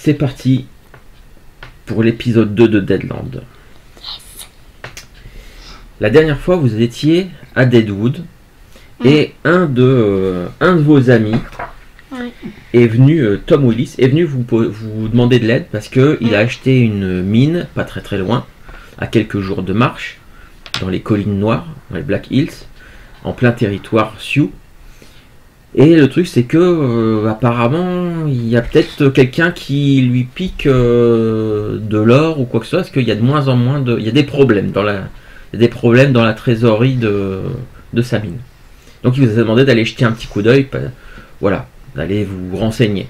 C'est parti pour l'épisode 2 de Deadland. La dernière fois, vous étiez à Deadwood et un de vos amis est venu, Tom Willis, est venu vous demander de l'aide parce qu'il a acheté une mine pas très très loin, à quelques jours de marche, dans les collines noires, dans les Black Hills, en plein territoire Sioux. Et le truc, c'est que apparemment, il y a peut-être quelqu'un qui lui pique de l'or ou quoi que ce soit, parce qu'il y a de moins en moins il y a des problèmes dans la trésorerie de sa mine. Donc il vous a demandé d'aller jeter un petit coup d'œil, voilà, d'aller vous renseigner.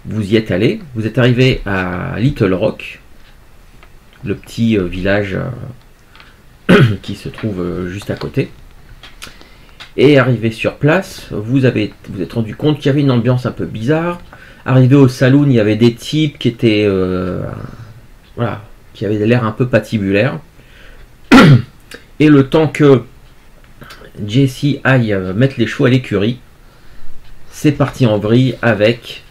Vous y êtes allé, vous êtes arrivé à Little Rock, le petit village qui se trouve juste à côté. Et arrivé sur place, vous êtes rendu compte qu'il y avait une ambiance un peu bizarre. Arrivé au saloon, il y avait des types qui étaient voilà, qui avaient l'air un peu patibulaires. Et le temps que Jesse aille mettre les chevaux à l'écurie, c'est parti en vrille avec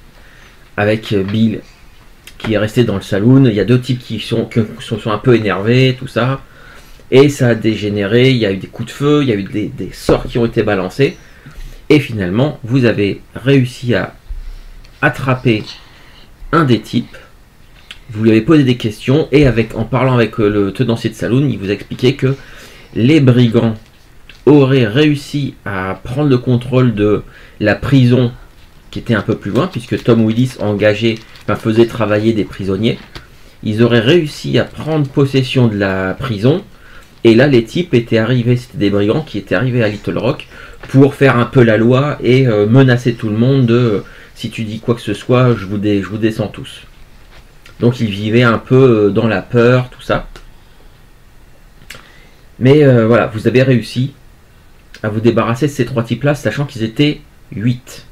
Bill qui est resté dans le saloon. Il y a deux types qui sont un peu énervés, tout ça. Et ça a dégénéré, il y a eu des coups de feu, il y a eu des sorts qui ont été balancés. Et finalement, vous avez réussi à attraper un des types. Vous lui avez posé des questions et en parlant avec le tenancier de saloon, il vous a expliqué que les brigands auraient réussi à prendre le contrôle de la prison qui était un peu plus loin, puisque Tom Willis faisait travailler des prisonniers. Ils auraient réussi à prendre possession de la prison. Et là, les types étaient arrivés, c'était des brigands qui étaient arrivés à Little Rock pour faire un peu la loi et menacer tout le monde de si tu dis quoi que ce soit, je vous descends tous. Donc ils vivaient un peu dans la peur, tout ça. Mais voilà, vous avez réussi à vous débarrasser de ces trois types-là, sachant qu'ils étaient 8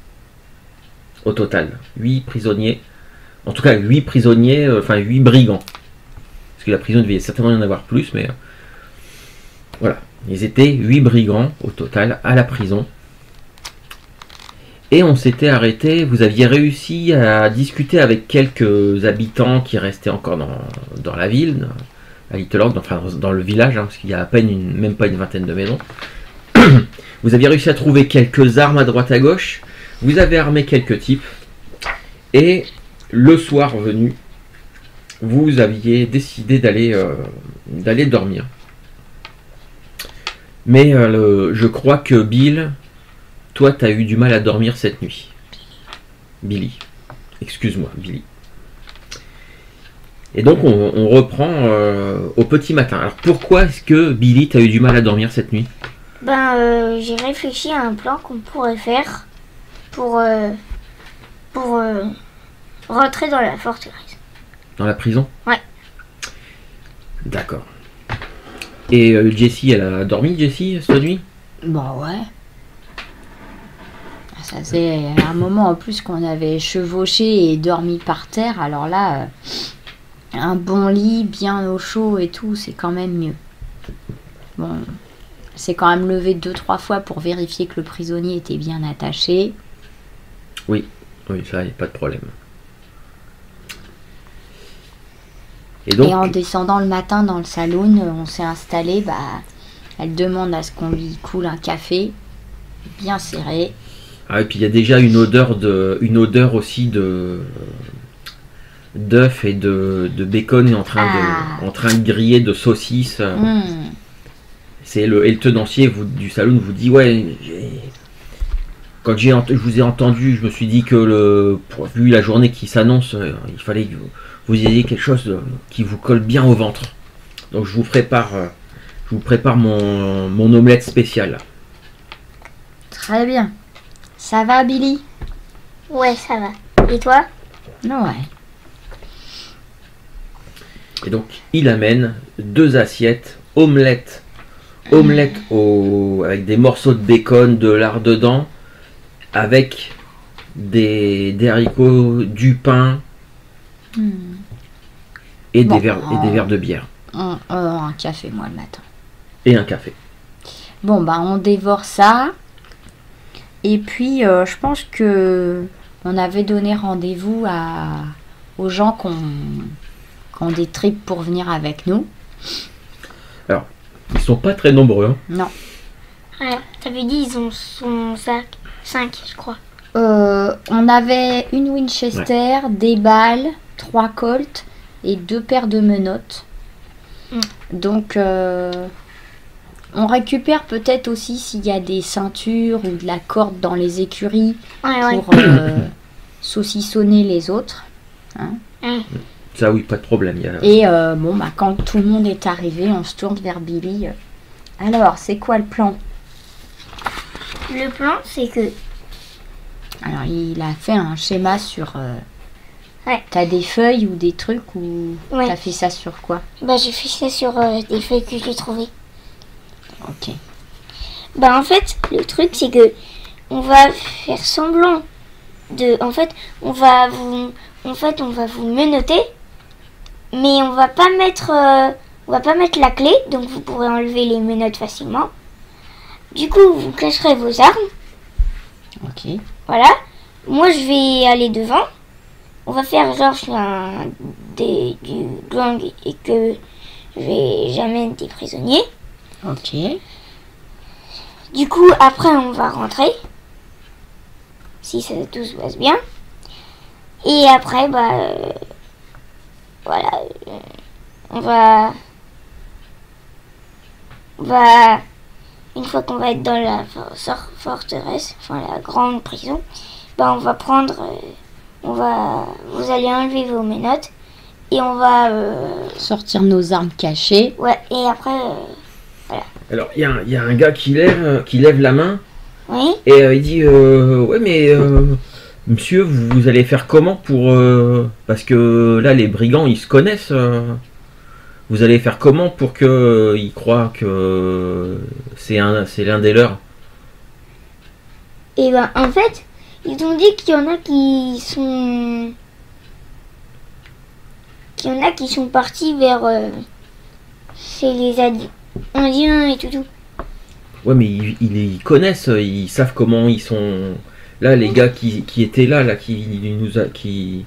au total. 8 prisonniers. En tout cas, 8 prisonniers, 8 brigands. Parce que la prison devait certainement y en avoir plus, mais... voilà, ils étaient 8 brigands au total à la prison. Et on s'était arrêté, vous aviez réussi à discuter avec quelques habitants qui restaient encore dans la ville, à Little Rock, dans le village, parce qu'il y a à peine même pas une vingtaine de maisons. Vous aviez réussi à trouver quelques armes à droite à gauche, vous avez armé quelques types, et le soir venu, vous aviez décidé d'aller dormir. Mais je crois que Bill, toi, tu as eu du mal à dormir cette nuit. Billy. Excuse-moi, Billy. Et donc, on reprend au petit matin. Alors, pourquoi est-ce que Billy, tu as eu du mal à dormir cette nuit? J'ai réfléchi à un plan qu'on pourrait faire pour rentrer dans la forteresse. Dans la prison? Ouais. D'accord. Et Jessie, elle a dormi, Jessie, cette nuit? Bah ouais. Ça c'est un moment en plus qu'on avait chevauché et dormi par terre. Alors là, un bon lit, bien au chaud et tout, c'est quand même mieux. Bon, c'est quand même levé 2-3 fois pour vérifier que le prisonnier était bien attaché. Oui, ça, il n'y a pas de problème. Et en descendant le matin dans le saloon, on s'est installé, elle demande à ce qu'on lui coule un café, bien serré. Ah, et puis il y a déjà une odeur aussi d'œufs et de bacon en train de griller, de saucisses. Et le tenancier du saloon vous dit, ouais, quand je vous ai entendu, je me suis dit que vu la journée qui s'annonce, il fallait que vous ayez quelque chose qui vous colle bien au ventre. Donc je vous prépare mon omelette spéciale. Très bien. Ça va, Billy? Ouais, ça va. Et toi? Ouais. Et donc il amène 2 assiettes, omelette avec des morceaux de bacon, de lard dedans, avec des haricots, du pain et des verres de bière. Un café, moi, le matin. Et un café. Bon, on dévore ça. Et puis, je pense que on avait donné rendez-vous aux gens qui ont des trips pour venir avec nous. Alors, ils sont pas très nombreux. Hein. Non. Ouais, t'avais dit ils ont son sac 5, je crois. On avait une Winchester, des balles, 3 Colts et 2 paires de menottes. Donc, on récupère peut-être aussi s'il y a des ceintures ou de la corde dans les écuries pour saucissonner les autres. Hein. Ça, oui, pas de problème. Et quand tout le monde est arrivé, on se tourne vers Billy. Alors, c'est quoi le plan? Le plan, c'est que... Alors, il a fait un schéma sur... T'as des feuilles ou des trucs ou t'as fait ça sur quoi? Bah, j'ai fait ça sur des feuilles que j'ai trouvées. Ok. Bah, en fait, le truc, c'est que on va faire semblant de... En fait, on va vous menotter, mais on va pas mettre la clé, donc vous pourrez enlever les menottes facilement. Du coup, vous cacherez vos armes. Ok. Voilà. Moi, je vais aller devant. On va faire genre je suis du gang et que j'amène des prisonniers. Ok. Du coup, après, on va rentrer. Si ça tout se passe bien. Et après, voilà. On va... Une fois qu'on va être dans la forteresse, enfin la grande prison, on va prendre... vous allez enlever vos menottes et on va... sortir nos armes cachées. Ouais, et après... voilà. Alors, il y a un gars qui lève la main. Oui. Et il dit ouais, mais monsieur, vous allez faire comment pour... parce que là, les brigands, ils se connaissent. Vous allez faire comment pour que ils croient que c'est l'un des leurs? Et en fait, ils ont dit qu'il y en a qui sont partis vers chez les Indiens et tout. Ouais, mais ils connaissent, ils savent comment ils sont. Là, les gars qui étaient là, qui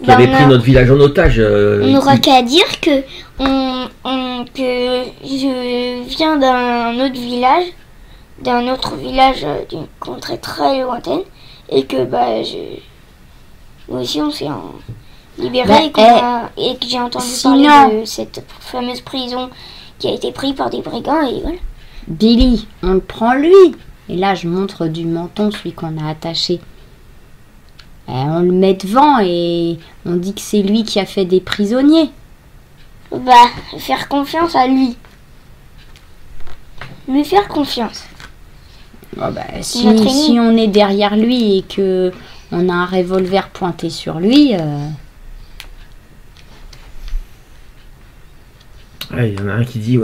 avaient pris notre village en otage. On n'aura qu'à dire que que je viens d'un autre village d'une contrée très lointaine et que nous aussi on s'est libéré et que j'ai entendu parler de cette fameuse prison qui a été prise par des brigands et voilà. Billy, on le prend lui. Et là, je montre du menton celui qu'on a attaché. On le met devant et on dit que c'est lui qui a fait des prisonniers. Faire confiance à lui. Lui faire confiance. Si on est derrière lui et que on a un revolver pointé sur lui... Il y en a un qui dit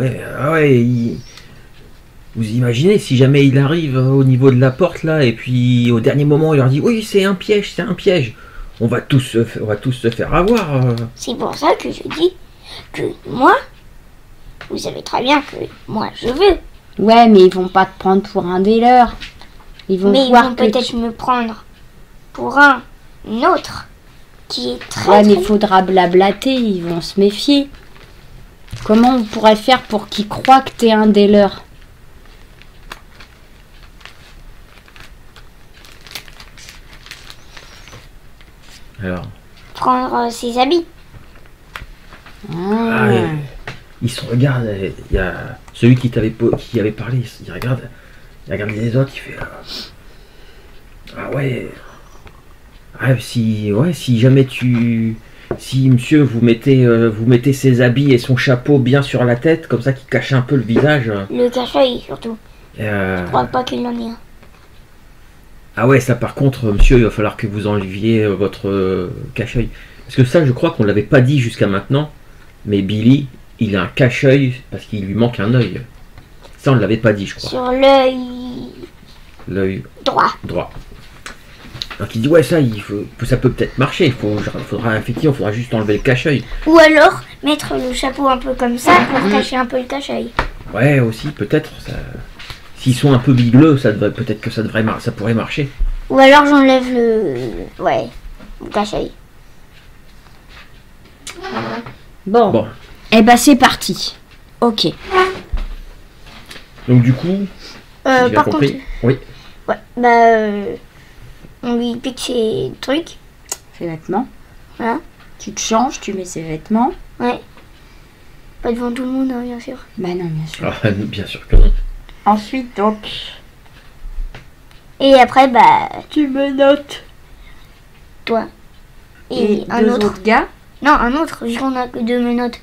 vous imaginez si jamais il arrive au niveau de la porte là et puis au dernier moment il leur dit oui c'est un piège, on va tous se faire avoir. C'est pour ça que je dis que moi, vous savez très bien que moi je veux. Ouais, mais ils vont pas te prendre pour un des leurs. Ils vont peut-être me prendre pour un autre qui est très... Ouais, mais il faudra blablater, ils vont se méfier. Comment on pourrait faire pour qu'ils croient que t'es un des leurs? Alors prendre ses habits. Ils se regardent. Il y a celui qui avait parlé. Il regarde les autres. Il fait si jamais si monsieur vous mettez ses habits et son chapeau bien sur la tête comme ça qui cache un peu le visage. Le cache-œil surtout. Je crois pas qu'il en ait un. Ah ouais, ça par contre, monsieur, il va falloir que vous enleviez votre cache-œil. Parce que ça, je crois qu'on l'avait pas dit jusqu'à maintenant. Mais Billy, il a un cache-œil parce qu'il lui manque un œil. Ça, on ne l'avait pas dit, je crois. Sur l'œil... L'œil... droit. Donc il dit, ça peut peut-être marcher. Il faudra juste enlever le cache-œil. Ou alors, mettre le chapeau un peu comme ça pour cacher un peu le cache-œil. Ouais, aussi, peut-être. S'ils sont un peu bigleux, peut-être que ça pourrait marcher. Ou alors j'enlève le cache-œil. Bon. Eh ben c'est parti. Ok. Donc du coup, si j'ai bien par compris. contre, Oui. ouais, bah, on lui pique ses trucs. Ses vêtements. Voilà. Tu te changes, tu mets ses vêtements. Ouais. Pas devant tout le monde, hein, bien sûr. Bah non, bien sûr. Ah, bien sûr que non. Ensuite, donc, Et après, bah, tu me notes. toi. Et un deux autre. autres gars. Non, un autre, vu qu'on a que 2 menottes.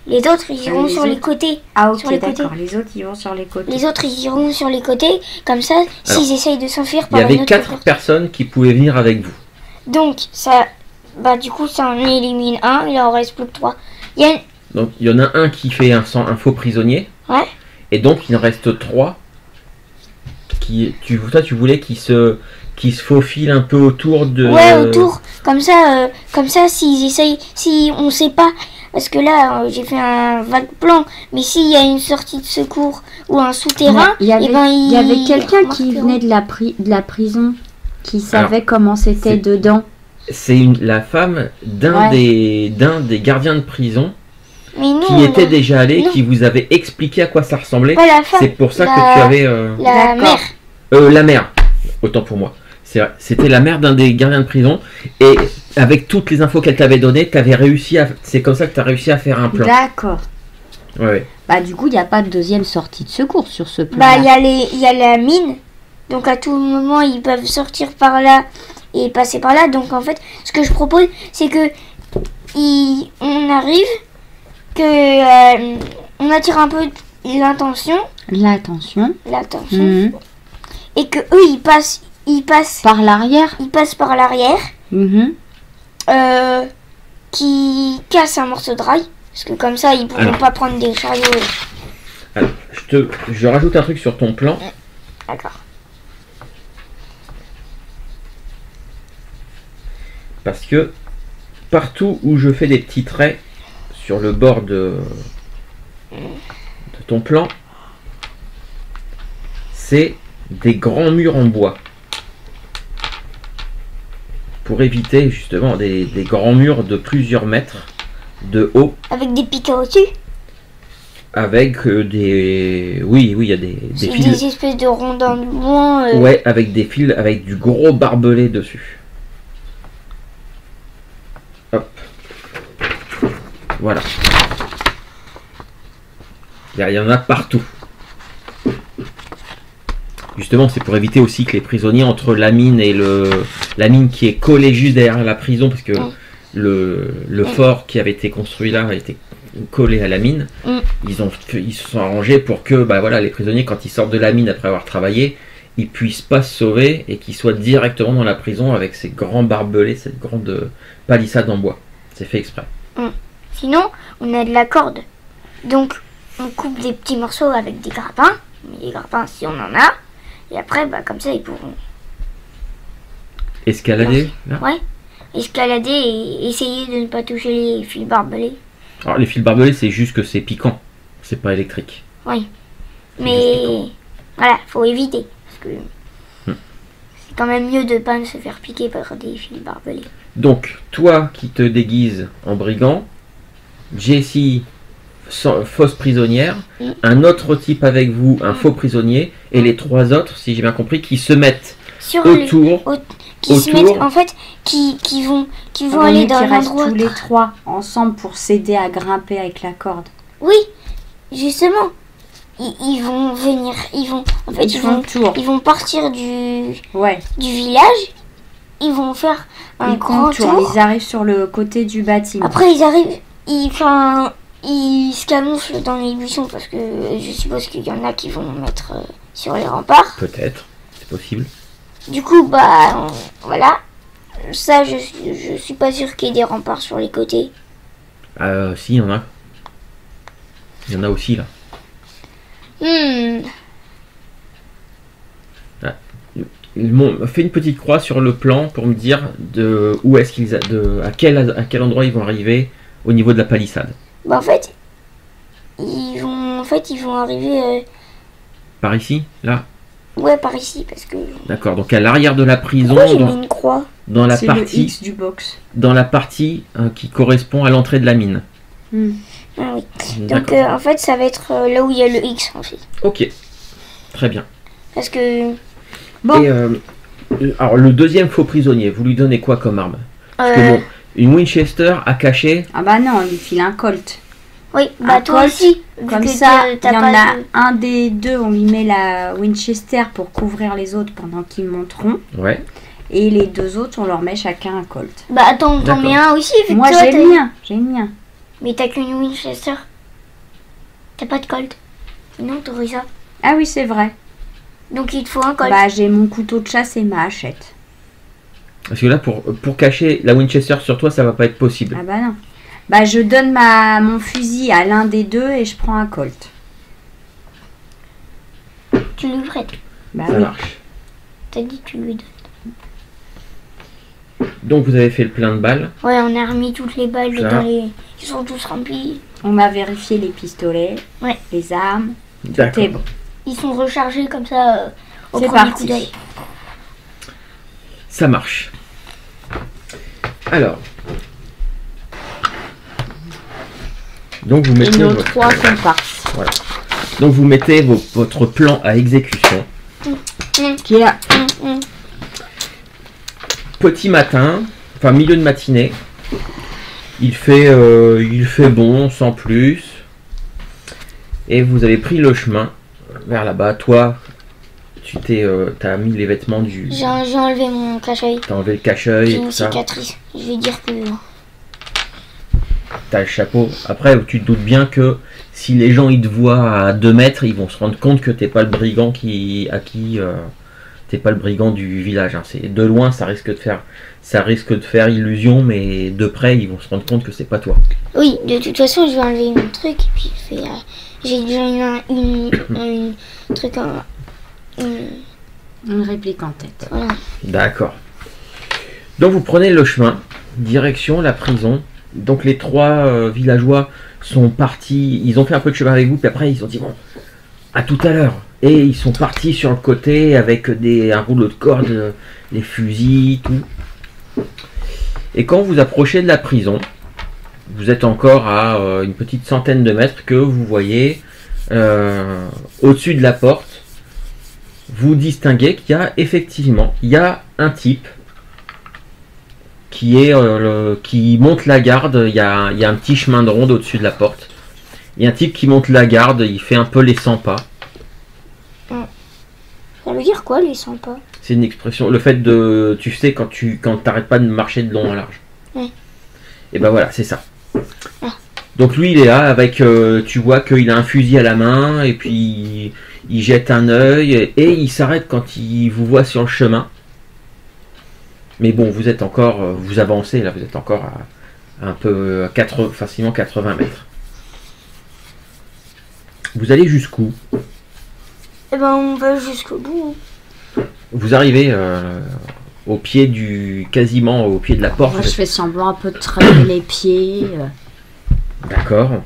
Les autres, ils iront les sur autres. les côtés. Ah ok, Sur les côtés. d'accord. Les autres, ils vont sur les côtés. Les autres, ils iront sur les côtés. Comme ça, s'ils essayent de s'enfuir Il par y avait une autre 4 porte. personnes qui pouvaient venir avec vous. Donc, ça, bah, du coup, ça en élimine un. Il en reste plus que 3. Il y a Donc il y en a un qui fait un faux prisonnier. Ouais. Et donc il en reste 3 qui tu voulais qu'ils se faufilent un peu autour de. Ouais, autour. Comme ça, s'ils essayent, si on sait pas, parce que là, j'ai fait un vague plan, mais s'il y a une sortie de secours ou un souterrain, Il y avait, eh ben, il y avait quelqu'un qui remarqueront. venait de la prison, qui savait Alors, comment c'était c'est- dedans. C'est la femme d'un des gardiens de prison Mais nous, qui était déjà allé, non. qui vous avait expliqué à quoi ça ressemblait. pas la femme, C'est pour ça la- que tu avais la D'accord. mère. la mère. Autant pour moi. C'était la mère d'un des gardiens de prison et avec toutes les infos qu'elle t'avait données, c'est comme ça que tu as réussi à faire un plan. D'accord. Ouais. Bah du coup, il n'y a pas de deuxième sortie de secours sur ce plan. Bah, il y a la mine, donc à tout moment, ils peuvent sortir par là et passer par là. Donc en fait, ce que je propose, c'est que on arrive, que on attire un peu l'attention, L'attention. Mhm. et que eux ils passent Par l'arrière. par l'arrière, Mhm. qui cassent un morceau de rail, parce que comme ça ils pourront Alors. pas prendre des chariots. Alors, je rajoute un truc sur ton plan. D'accord. Parce que partout où je fais des petits traits sur le bord de ton plan, c'est des grands murs en bois. Pour éviter justement des grands murs de plusieurs mètres de haut, Avec des piquets au-dessus, avec des... Oui, il y a des c'est fils... des espèces de rondins de loin. Ouais, avec des fils, avec du gros barbelé dessus. Hop. Voilà. Il y en a partout. Justement, c'est pour éviter aussi que les prisonniers, entre la mine et la mine qui est collée juste derrière la prison, parce que le fort qui avait été construit là a été collé à la mine. Ils se sont arrangés pour que les prisonniers, quand ils sortent de la mine après avoir travaillé, ils puissent pas se sauver et qu'ils soient directement dans la prison avec ces grands barbelés, cette grande palissade en bois. C'est fait exprès. Sinon, on a de la corde. Donc, on coupe des petits morceaux avec des grappins. Des grappins si on en a. Et après, comme ça, ils pourront Escalader là. escalader et essayer de ne pas toucher les fils barbelés. Alors les fils barbelés, c'est juste que c'est piquant. C'est pas électrique. Oui. C'est Mais voilà, faut éviter. Parce que Hmm. c'est quand même mieux de ne pas se faire piquer par des fils barbelés. Donc, toi qui te déguises en brigand, Jessie, fausse prisonnière, un autre type avec vous, un faux prisonnier, et les 3 autres, si j'ai bien compris, qui se mettent Sur autour. qui se mettent, en fait, qui vont aller dans qui restent l'endroit. tous les 3 ensemble pour s'aider à grimper avec la corde. Oui, justement. Ils vont venir, en fait, Ils font le tour. ils vont partir du Ouais. village. Ils vont faire un Ils grand contournent, tour. ils arrivent sur le côté du bâtiment. Après, ils arrivent, ils se camouflent dans les buissons parce que je suppose qu'il y en a qui vont mettre sur les remparts. Peut-être, c'est possible. Du coup, voilà. Ça, je suis pas sûr qu'il y ait des remparts sur les côtés. Si, il y en a. Il y en a aussi là. Ils m'ont fait une petite croix sur le plan pour me dire de où est-ce qu'ils à quel endroit ils vont arriver au niveau de la palissade. En fait, ils vont arriver. Par ici, là. Ouais, par ici, parce que... D'accord, donc à l'arrière de la prison, Pourquoi j'ai mis une croix? dans la C'est le partie, X du box. dans la partie qui correspond à l'entrée de la mine. Ah oui. Donc D'accord. en fait, ça va être là où il y a le X, en fait. Ok, très bien. Parce que... Bon. Et alors le deuxième faux prisonnier, vous lui donnez quoi comme arme? Parce que bon, une Winchester à cacher. Ah bah non, on lui file un Colt. Oui, bah Un toi Colt, aussi. vu Comme que ça, il y t'as en pas a de- un des deux, on lui met la Winchester pour couvrir les autres pendant qu'ils monteront. Ouais. Et les deux autres, on leur met chacun un Colt. Bah attends, t'en D'accord. mets un aussi, vu que Moi toi, j'ai t'as- le mien, j'ai le mien. Mais t'as qu'une Winchester. T'as pas de Colt. Sinon, t'aurais ça. Ah oui, c'est vrai. Donc il te faut un Colt. Bah j'ai mon couteau de chasse et ma hachette. Parce que là, pour cacher la Winchester sur toi, ça va pas être possible. Ah bah non. Bah je donne mon fusil à l'un des deux et je prends un Colt. Tu lui prêtes. Bah Ça oui. marche. T'as dit que tu lui donnes. Donc vous avez fait le plein de balles. Ouais, on a remis toutes les balles Ça. dans les... Ils sont tous remplis. On a vérifié les pistolets, Ouais. les armes. D'accord. C'est bon. Ils sont rechargés comme ça au C'est premier parti. coup d'œil. Ça marche. Alors. Donc vous Et mettez, nos votre, 3 comparses. donc vous mettez votre plan à exécution. Qui est Petit matin, enfin milieu de matinée. Il fait bon, sans plus. Et vous avez pris le chemin vers là-bas. Toi, t'as mis les vêtements du... J'ai enlevé mon cache-œil. T'as enlevé le cache-œil J'ai et tout une ça. cicatrice. Je vais dire que... T'as le chapeau. Après, tu te doutes bien que si les gens ils te voient à 2 mètres, ils vont se rendre compte que t'es pas le brigand t'es pas le brigand du village. Hein. C'est de loin, ça risque de faire illusion, mais de près, ils vont se rendre compte que c'est pas toi. Oui, de toute façon, je vais enlever mon truc. Et puis, j'ai déjà une truc en... une réplique en tête. Voilà. D'accord. Donc vous prenez le chemin, direction la prison. Donc les 3 villageois sont partis, ils ont fait un peu de chemin avec vous, puis après ils ont dit bon, à tout à l'heure. Et ils sont partis sur le côté avec un rouleau de corde, les fusils, tout. Et quand vous approchez de la prison, vous êtes encore à une petite centaine de mètres que vous voyez au-dessus de la porte. Vous distinguez qu'il y a effectivement un type qui monte la garde. Il y a un petit chemin de ronde au-dessus de la porte. Il y a un type qui monte la garde, il fait un peu les 100 pas. Ça veut dire quoi, les 100 pas? C'est une expression, le fait de, tu sais, quand t'arrêtes pas de marcher de long en large. Ouais. Et ben voilà, c'est ça. Ah. Donc lui il est là avec, tu vois qu'il a un fusil à la main et puis il jette un œil et il s'arrête quand il vous voit sur le chemin. Mais bon, vous êtes encore, vous avancez là, vous êtes encore à un peu facilement 80 mètres. Vous allez jusqu'où? Eh ben, on va jusqu'au bout. Vous arrivez quasiment au pied de la porte. Moi, je fais semblant un peu de traîner les pieds. D'accord.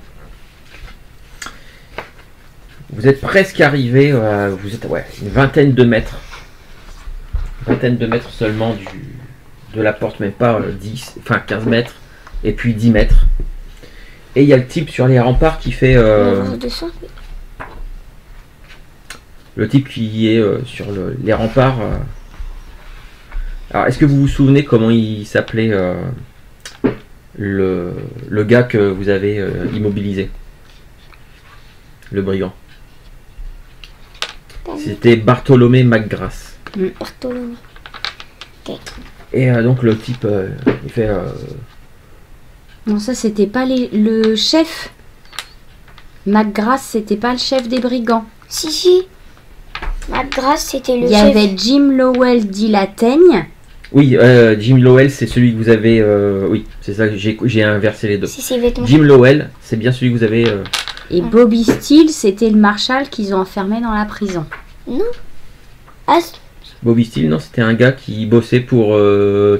Vous êtes presque arrivé, vous êtes une vingtaine de mètres. Vingtaine de mètres seulement de la porte, même pas 10, enfin 15 mètres, et puis 10 mètres. Et il y a le type sur les remparts qui fait... On va redescendre. le type qui est sur les remparts. Alors, est-ce que vous vous souvenez comment il s'appelait le gars que vous avez immobilisé? Le brigand. C'était Bartholomé McGrath. Bartholomew. Ok. Et donc le type, il fait... Non, ça, c'était pas le chef. McGrath, c'était pas le chef des brigands. Si. McGrath, c'était le Il y chef. avait Jim Lowell dit la Teigne. Oui, Jim Lowell, c'est celui que vous avez... oui, c'est ça, j'ai inversé les deux. C'est ses vêtements. Jim Lowell, c'est bien celui que vous avez... Et Bobby Steele, c'était le marshal qu'ils ont enfermé dans la prison. Non. Ah, Bobby Steele, non, c'était un gars qui bossait pour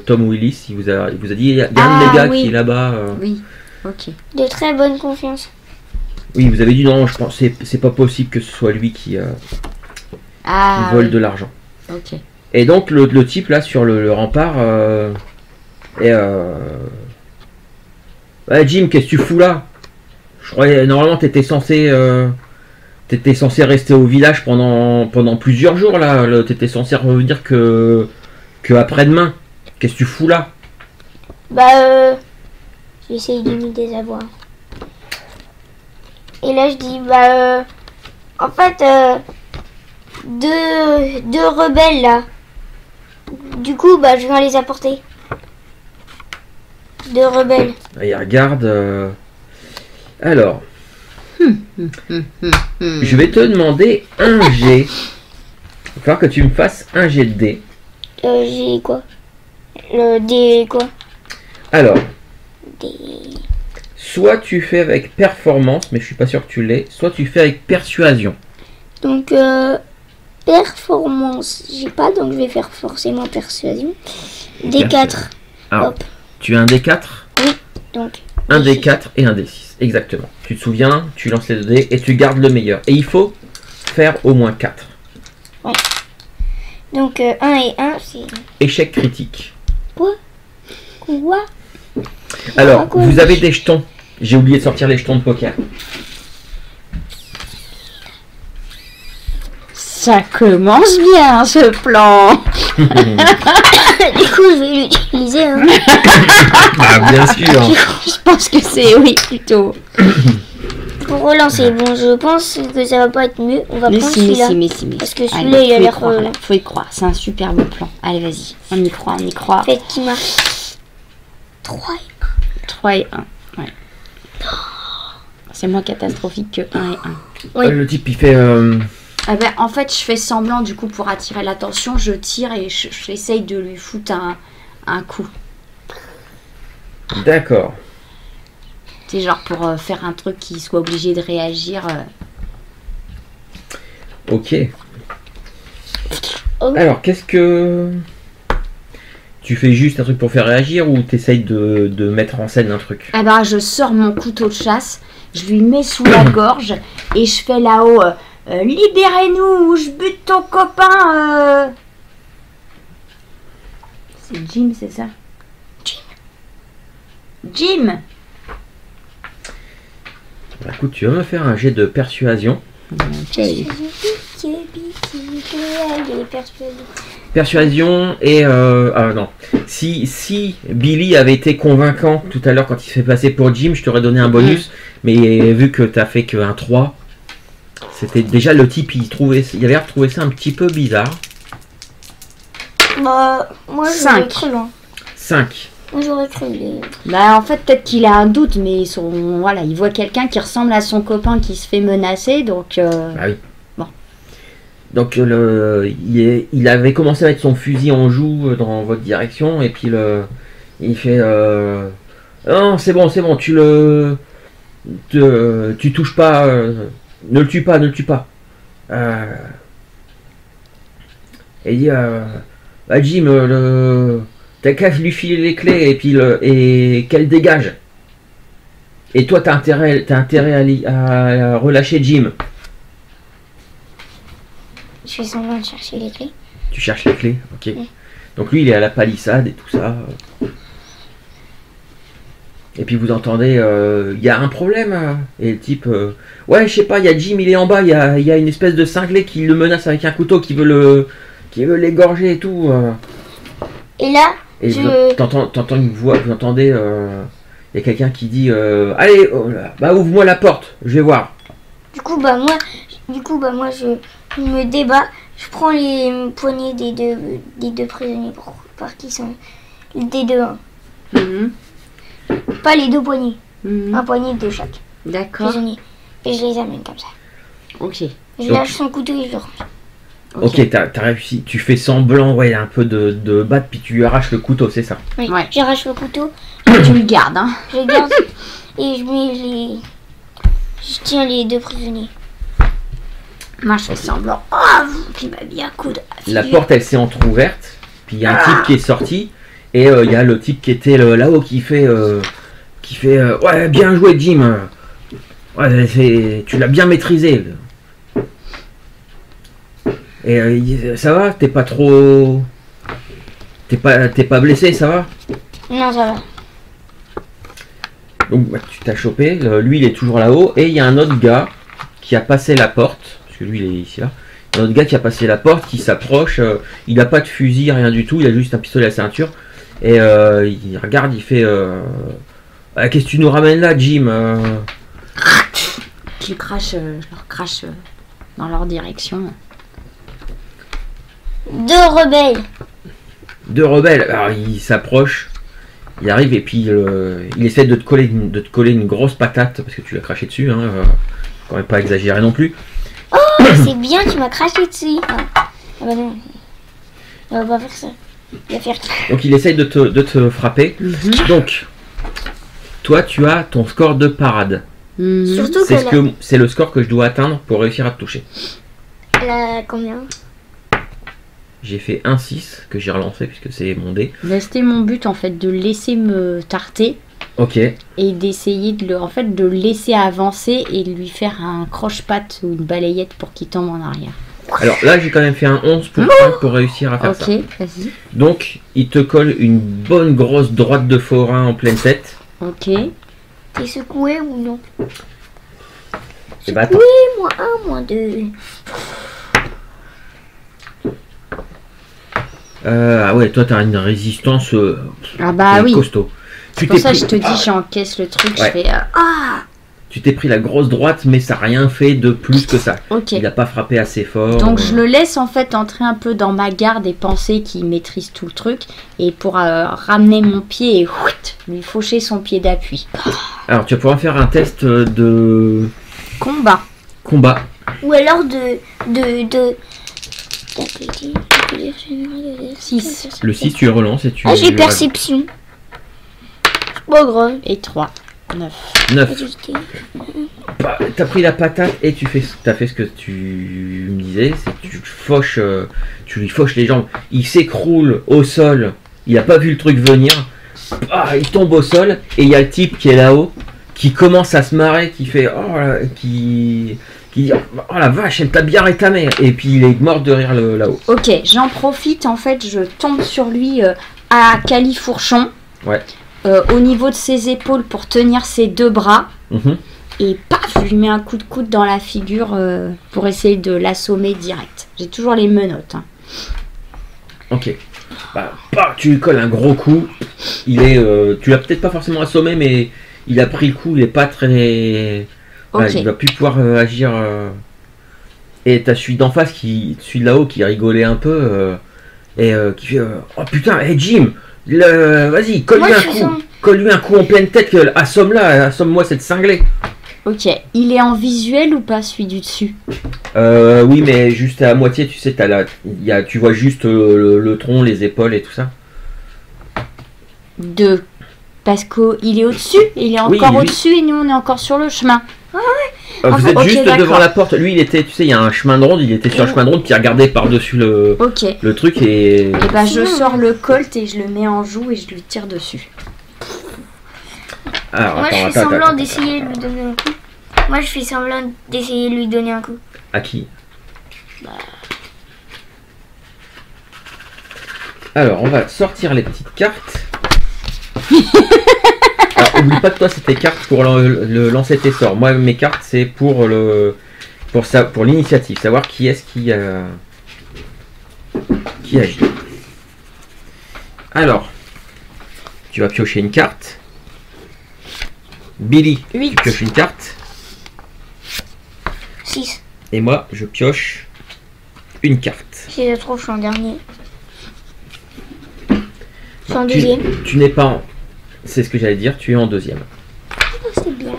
Tom Willis. Il vous a dit, il y a un de mes gars oui. qui est là-bas. Oui, ok. de très bonne confiance. Oui, vous avez dit non, je pense c'est pas possible que ce soit lui qui Ah, Ils volent de l'argent. Ok. Et donc le type là sur le rempart ouais, Jim, qu'est-ce que tu fous là? Je croyais normalement t'étais censé rester au village pendant plusieurs jours là. T'étais censé revenir que après-demain. Qu'est-ce que tu fous là? Bah, j'essaye de me désavoirs. Et là, je dis, bah, en fait, deux rebelles là. Du coup, bah, je viens les apporter. Deux rebelles. Et regarde. Alors. Je vais te demander un G. Il va falloir que tu me fasses un G de dés. J'ai quoi? Des quoi? Alors. Des... Soit tu fais avec performance, mais je suis pas sûr que tu l'aies. Soit tu fais avec persuasion. Donc, performance, j'ai pas, donc je vais faire forcément persuasion. D4. Alors, Hop. tu as un D4? Oui, donc. Un D4 et un D6, exactement. Tu te souviens, tu lances les 2 dés et tu gardes le meilleur. Et il faut faire au moins 4. Ouais. Donc 1 et 1, c'est... Échec critique. Quoi? Alors, Quoi? vous avez des jetons. J'ai oublié de sortir les jetons de poker. Ça commence bien ce plan. Du coup, je vais l'utiliser. Hein. Ah, bien sûr. Je pense que c'est oui plutôt. Pour relancer, bon, je pense que ça va pas être mieux. On va Mais prendre si, mais celui-là. si, mais si, mais Parce que si. celui-là, Allez, il a faut y l'air... croire, là. Faut y croire, c'est un superbe plan. Allez, vas-y, on y croit, on y croit. Fait qui marche. 3 3 et 1, ouais. C'est moins catastrophique que 1 et 1. Oui. Le type, il fait... Ah ben, en fait, je fais semblant, du coup, pour attirer l'attention, je tire et j'essaye de lui foutre un coup. D'accord. C'est genre pour faire un truc qui soit obligé de réagir. Ok. Oh. Alors, qu'est-ce que... Tu fais juste un truc pour faire réagir ou t'essayes de mettre en scène un truc? Ah ben, je sors mon couteau de chasse, je lui mets sous la gorge et je fais là-haut libérez-nous ou je bute ton copain. C'est Jim, c'est ça? Jim. Bah, écoute, tu vas me faire un jet de persuasion. Persuasion et... Ah non. Si Billy avait été convaincant tout à l'heure quand il s'est fait passer pour Jim, je t'aurais donné un bonus. Mais vu que t'as fait qu'un 3, c'était déjà le type, il avait l'air de trouver ça un petit peu bizarre. Bah, moi, j'aurais 5. cru, hein. 5. Moi, j'aurais cru. Bah en fait peut-être qu'il a un doute, mais il voit quelqu'un qui ressemble à son copain qui se fait menacer, donc... Ah oui. Bon. Donc il avait commencé à mettre son fusil en joue dans votre direction et puis il fait non c'est bon tu touches pas, ne le tue pas. Et il dit bah Jim, t'as qu'à lui filer les clés et puis et qu'elle dégage. Et toi t'as intérêt à relâcher Jim. Je fais semblant de chercher les clés. Tu cherches les clés, ok. Oui. Donc lui il est à la palissade et tout ça. Et puis vous entendez, il y a un problème. Et le type, ouais je sais pas, il y a Jim, il est en bas, il y a une espèce de cinglé qui le menace avec un couteau, qui veut l'égorger et tout. Et là, Et t'entends une voix, vous entendez, il y a quelqu'un qui dit, allez, bah ouvre-moi la porte, je vais voir. Du coup, moi, je me débat. Je prends les poignées des deux prisonniers pour voir qui sont des deux. Hein. Mhm. Pas les deux poignées. Mhm. Un poignet de chaque D'accord. prisonnier. Et je les amène comme ça. Ok. Je lâche son couteau et je le range. Ok, t'as réussi, tu fais semblant, ouais, un peu de batte, puis tu lui arraches le couteau, c'est ça. Oui. Ouais. J'arrache le couteau, Tu le gardes, hein. je le garde et je tiens les deux prisonniers. Moi je fais semblant. Oh, vous qui m'a mis un coup de... La porte elle s'est entrouverte, puis il y a un type qui est sorti, et il y a le type qui était là-haut qui fait ouais bien joué Jim, ouais tu l'as bien maîtrisé. Et ça va? T'es pas trop... T'es pas blessé, ça va? Non, ça va. Donc bah, tu t'as chopé, lui il est toujours là-haut, et il y a un autre gars qui a passé la porte, parce que lui il est ici là, il y a un autre gars qui a passé la porte, qui s'approche, il n'a pas de fusil, rien du tout, il a juste un pistolet à la ceinture, et il regarde, il fait ah, qu'est-ce que tu nous ramènes là, Jim? Je leur crache dans leur direction. Deux rebelles. Alors il s'approche, il arrive et puis il essaie de te coller une grosse patate, parce que tu l'as craché dessus, hein, quand même pas exagéré non plus. Oh, c'est bien, tu m'as craché dessus. Ah bah non. On va pas faire ça. Il va faire... Donc il essaye de te frapper. Donc, toi tu as ton score de parade. Surtout C'est le score que je dois atteindre pour réussir à te toucher. Elle a combien? J'ai fait 1-6 que j'ai relancé puisque c'est mon dé. C'était mon but en fait, de laisser me tarter. Ok. Et d'essayer de le laisser avancer et de lui faire un croche-patte ou une balayette pour qu'il tombe en arrière. Alors là j'ai quand même fait un 11 pour réussir à faire ça. Ok, vas-y. Donc il te colle une bonne grosse droite de forain en pleine tête. Ok. T'es secoué ou non? Et bah attends. Oui, moins 1, -2. Ah ouais, toi t'as une résistance Ah bah oui. costaud. C'est pour ça que je te dis, j'encaisse le truc, Ouais. je fais Tu t'es pris la grosse droite, mais ça n'a rien fait de plus que ça. Ok. Il n'a pas frappé assez fort. Donc je le laisse en fait entrer un peu dans ma garde et penser qu'il maîtrise tout le truc. Et pour ramener mon pied et lui faucher son pied d'appui. Alors tu vas pouvoir faire un test de Combat. Ou alors de... 6 Le 6, tu le relances et tu... Ah, j'ai perception. C'est pas grave. et 3. 9. 9. Bah, t'as pris la patate et t'as fait ce que tu me disais, c'est que tu lui fauches les jambes. Il s'écroule au sol, il a pas vu le truc venir. Ah, il tombe au sol et il y a le type qui est là-haut, qui commence à se marrer, qui fait qui dit oh la vache, elle t'a bien rétamé, et puis il est mort de rire là-haut. Ok, j'en profite, en fait, je tombe sur lui à califourchon. Ouais. Au niveau de ses épaules pour tenir ses deux bras. Et paf, je lui mets un coup de coude dans la figure pour essayer de l'assommer direct. J'ai toujours les menottes. Hein. Ok. Bah, tu lui colles un gros coup. Il est, tu l'as peut-être pas forcément assommé, mais il a pris le coup. Il est pas très. Voilà, Ok. il va plus pouvoir agir. Et t'as celui d'en face, celui de là-haut, qui rigolait un peu et qui fait oh putain, hey Jim, vas-y, colle-lui un coup en pleine tête. Assomme-moi cette cinglée. Ok, il est en visuel ou pas celui du dessus? Oui, mais juste à moitié, tu sais, tu vois juste le tronc, les épaules et tout ça. Parce qu'il est au-dessus, il est Oui, encore lui. au-dessus et nous on est encore sur le chemin. Vous êtes ok, juste d'accord. devant la porte. Lui, il était, tu sais, il y a un chemin de ronde, il était sur le chemin de ronde qui regardait par-dessus Ok. Et le truc et. bah je sors le colt et je le mets en joue et je lui tire dessus. Alors, Moi, je fais attends. semblant d'essayer de lui donner un coup. Moi, je fais semblant d'essayer de lui donner un coup. À qui? Alors, on va sortir les petites cartes. Alors, oublie pas que toi, c'est tes cartes pour le lancer tes sorts. Moi, mes cartes, c'est pour l'initiative, savoir qui est-ce qui agit. Alors, tu vas piocher une carte. Billy, 8. tu pioches une carte. 6. Et moi, je pioche une carte. Si je trouve, je suis en dernier. Je suis en deuxième. Tu n'es pas en... C'est ce que j'allais dire, tu es en deuxième. Oh, c'est bien.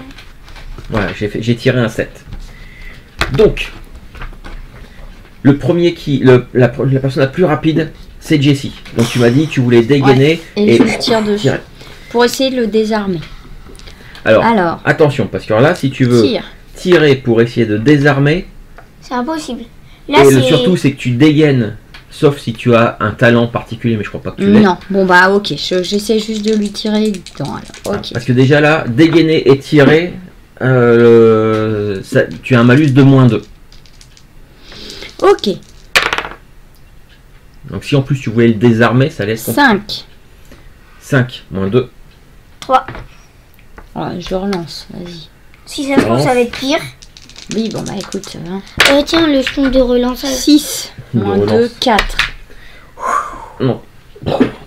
Voilà, j'ai tiré un 7. Donc, le premier la personne la plus rapide, c'est Jessie. Donc tu m'as dit que tu voulais dégainer Et je lui tire dessus. tirer. Pour essayer de le désarmer. Alors, attention, parce que là, si tu veux tirer pour essayer de désarmer, c'est impossible. Là, surtout, c'est que tu dégaines, sauf si tu as un talent particulier, mais je crois pas que tu l'aies. Non, bon bah ok, j'essaie juste de lui tirer dedans alors. Ok. Parce que déjà là, dégainer et tirer, tu as un malus de -2. Ok. Donc si en plus tu voulais le désarmer, ça laisse... 5. 5, moins 2. 3. Ouais, je relance, vas-y. Si ça se trouve, ça va être pire. Oui, bon bah écoute. Tiens, le son de relance. 6, moins 2, 4. Non.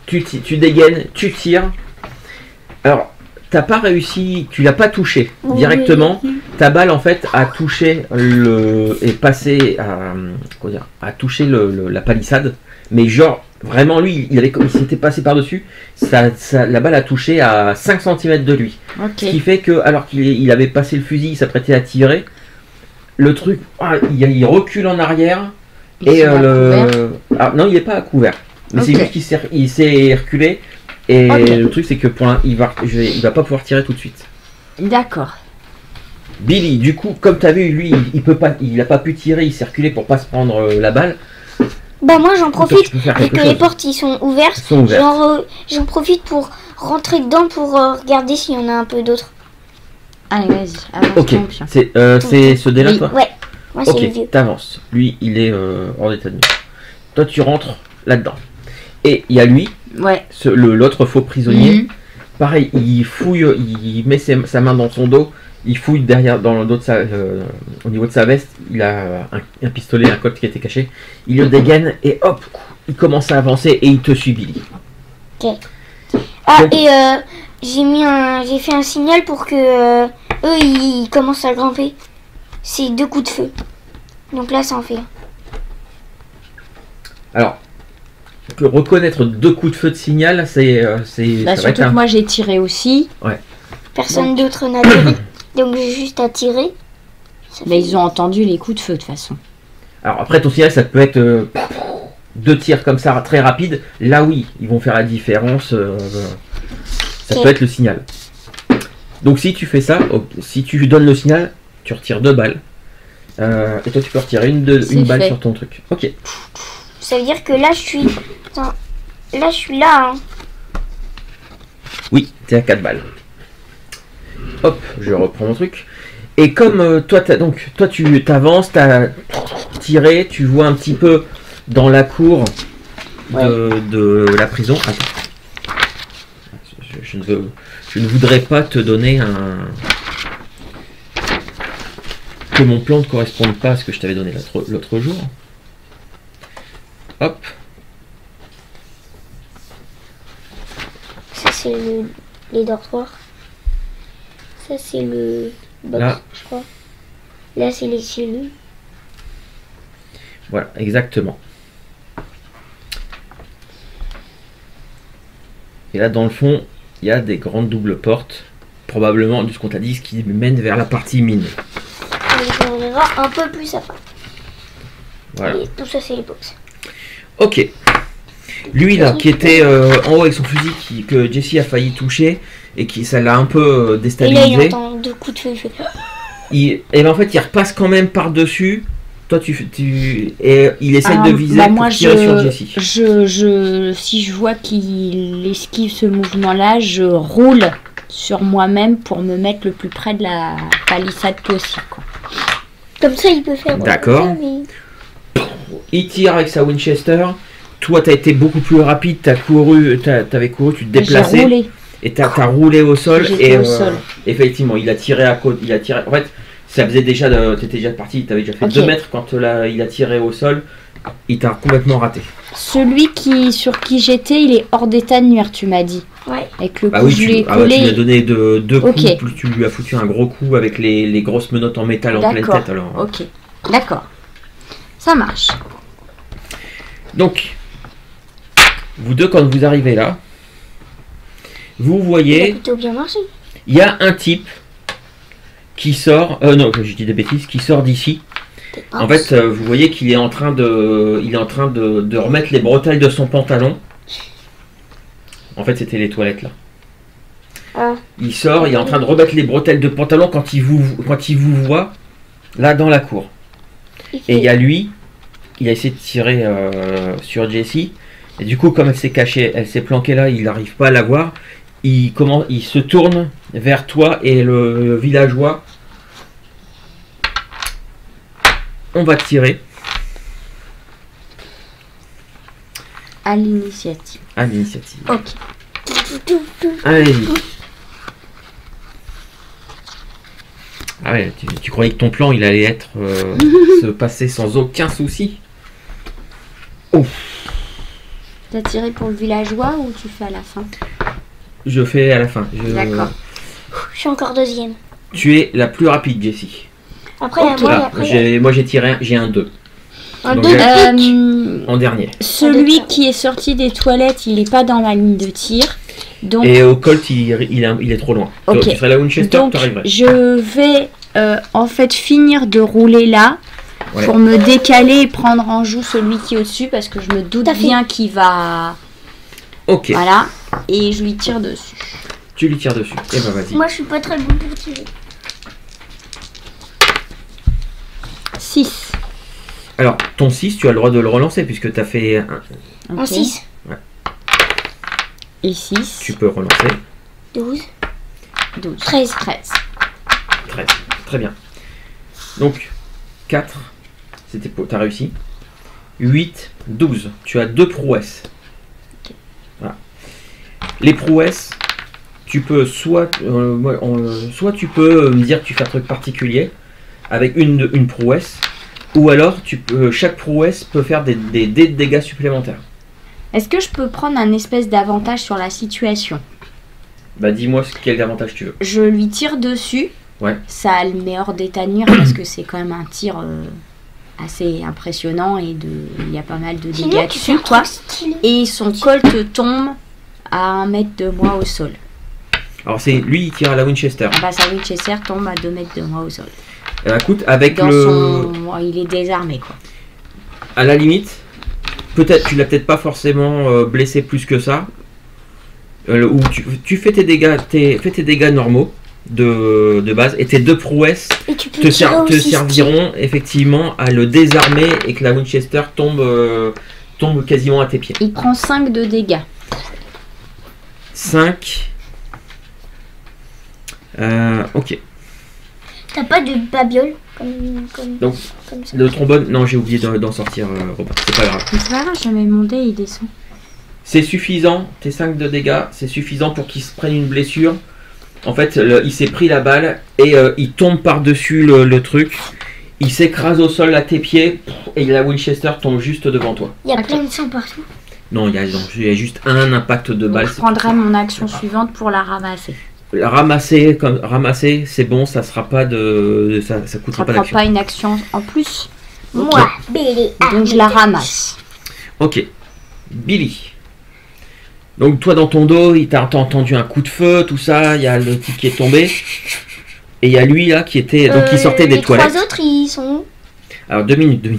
Tu dégaines, tu tires. Alors, t'as pas réussi, tu l'as pas touché directement. Ta balle en fait a touché est passé à toucher la palissade. Mais genre, vraiment lui, il s'était passé par-dessus. La balle a touché à 5 cm de lui. Okay. Ce qui fait que, alors qu'il avait passé le fusil, il s'apprêtait à tirer. Le truc, il recule en arrière. Non, il n'est pas à couvert. Mais c'est juste qu'il s'est reculé. Et le truc, c'est que il va pas pouvoir tirer tout de suite. D'accord. Billy, du coup, comme tu as vu, lui, il a pas pu tirer, il s'est reculé pour pas se prendre la balle. Bah moi j'en profite, vu que les portes ils sont ouvertes, j'en profite pour rentrer dedans pour regarder s'il y en a un peu d'autres. Allez, vas-y, avance. Ok, c'est ce dé-là, toi? Ouais, moi c'est le vieux. Ok, t'avances. Lui, il est hors d'état de nuire. Toi, tu rentres là-dedans. Et il y a lui, l'autre faux prisonnier. Pareil, il fouille, il met sa main dans son dos, il fouille derrière, dans le dos de au niveau de sa veste, il a un pistolet, un code qui était caché. Il le dégaine et hop, il commence à avancer et il te suit, Billy. Ok. Et j'ai fait un signal pour que eux ils commencent à grimper. C'est 2 coups de feu. Donc là, ça en fait. Alors, reconnaître 2 coups de feu de signal, c'est surtout que moi j'ai tiré aussi. Ouais. Personne d'autre n'a tiré. Donc j'ai juste à tirer. Mais ils ont entendu les coups de feu de toute façon. Alors après, ton signal, ça peut être 2 tirs comme ça, très rapides. Là, oui, ils vont faire la différence. Ça peut être le signal. Donc si tu fais ça, si tu lui donnes le signal, tu retires 2 balles. Et toi, tu peux retirer une balle sur ton truc. Ok. Ça veut dire que là, je suis... Attends. Là, je suis là. Hein. Oui, t'es à 4 balles. Hop, je reprends mon truc. Et comme toi, tu t'avances, t'as tiré, tu vois un petit peu dans la cour de la prison. Attends. Je ne voudrais pas te donner que mon plan ne corresponde pas à ce que je t'avais donné l'autre jour. Hop. Ça c'est les dortoirs. Ça c'est le box, là, je crois. Là c'est les cellules. Voilà, exactement. Et là dans le fond, il y a des grandes doubles portes, probablement de ce qu'on t'a dit, ce qui mène vers la partie mine. On verra un peu plus après. Voilà. Et tout ça c'est les box. Ok. Lui là, qui était en haut avec son fusil, que Jessie a failli toucher et qui ça l'a un peu déstabilisé. Et là il entend 2 coups de feu. Et ben en fait il repasse quand même par dessus. Toi et il essaie de viser pour tirer sur Jessie. Si je vois qu'il esquive ce mouvement-là, je roule sur moi-même pour me mettre le plus près de la palissade possible. Quoi. Comme ça il peut faire. D'accord. Il tire avec sa Winchester. Toi, t'as été beaucoup plus rapide. T'avais couru, tu te déplaçais. J'ai roulé. Et t'as roulé au sol. J'étais au sol. Effectivement, il a tiré à côté. En fait, ça faisait déjà. T'étais déjà parti. T'avais déjà fait 2 mètres quand il a tiré au sol. Il t'a complètement raté. Celui sur qui j'étais, il est hors d'état de nuire, tu m'as dit. Ouais. Avec le coup, je lui ai collé. Tu lui as donné 2 coups. Plus tu lui as foutu un gros coup avec les grosses menottes en métal en pleine tête. Alors. Ok. D'accord. Ça marche. Donc, vous deux, quand vous arrivez là, vous voyez... Ça a plutôt bien marché. Il y a un type qui sort... non, je dis des bêtises, qui sort d'ici. En fait, vous voyez qu'il est en train de remettre les bretelles de son pantalon. En fait, c'était les toilettes, là. Ah. Il sort, il est en train de remettre les bretelles de pantalon quand il vous voit, là, dans la cour. Et il y a lui... Il a essayé de tirer sur Jessie. Et du coup, comme elle s'est cachée, elle s'est planquée là, il n'arrive pas à la voir. Il se tourne vers toi et le villageois. On va tirer. À l'initiative. À l'initiative. Ok. Allez-y. Ah ouais, tu croyais que ton plan il allait être se passer sans aucun souci. Oh. T'as tiré pour le villageois ou tu fais à la fin? Je fais à la fin. D'accord. Je suis encore deuxième. Tu es la plus rapide, Jessie. Après, Ok. moi, Moi j'ai tiré j'ai un 2. un Donc, deux En dernier. Celui qui est sorti des toilettes, il n'est pas dans la ligne de tir. Donc, Et au Colt il est trop loin. Ok. Tu serais la Winchester, donc tu arriverais. je vais en fait finir de rouler là Ouais. pour me décaler et prendre en joue celui qui est au-dessus parce que je me doute T'as fait. bien qu'il va... Ok. Voilà. Et je lui tire dessus. Tu lui tires dessus. Et ben vas-y. Moi, je suis pas très bon pour tirer. 6. Alors ton 6 tu as le droit de le relancer puisque tu as fait un. En 6, Et 6. Tu peux relancer. 12, 12. 13. 13. 13. Très bien. Donc 4. T'as réussi. 8, 12. Tu as 2 prouesses. Voilà. Les prouesses, tu peux soit tu peux me dire que tu fais un truc particulier avec une prouesse, ou alors chaque prouesse peut faire des dégâts supplémentaires. Est-ce que je peux prendre un espèce d'avantage sur la situation? Bah dis-moi quel avantage tu veux. Je lui tire dessus. Ouais. Ça le met hors d'état de nuire parce que c'est quand même un tir assez impressionnant et il y a pas mal de Sinon, dégâts tu fais dessus, un quoi. truc stylé. Et son colt tombe à 1 mètre de moi au sol. Alors c'est lui il tire à la Winchester. Ah bah sa Winchester tombe à 2 mètres de moi au sol. Écoute, avec Dans il est désarmé, quoi. à la limite, peut-être tu l'as peut-être pas forcément blessé plus que ça. Ou tu fais tes dégâts normaux de base et tes 2 prouesses Et tu peux te tirer aussi serviront effectivement à le désarmer et que la Winchester tombe quasiment à tes pieds. Il prend 5 de dégâts. 5. Ok. T'as pas de babiole comme Donc, ça. le trombone, non, j'ai oublié d'en sortir, Robin. C'est pas grave. Mais c'est pas grave, je mets mon dé, il descend. C'est suffisant, tes 5 de dégâts, c'est suffisant pour qu'il se prenne une blessure. En fait, il s'est pris la balle et il tombe par-dessus le truc. Il s'écrase au sol à tes pieds et la Winchester tombe juste devant toi. Il y a Ok. plein de sang partout. Non, il y a juste un impact de balle. Je prendrai mon action suivante pour la ramasser. La ramasser, c'est bon, ça sera pas de. Ça coûtera Ça pas prend d'action. pas une action en plus. Ok. Moi, Billy. Donc je la ramasse. Ok. Billy. Donc toi dans ton dos, t'as entendu un coup de feu, tout ça, il y a le type qui est tombé. Et il y a lui là qui était. Donc qui sortait des toilettes. Les 3 autres, ils sont où? Alors 2 minutes. Non,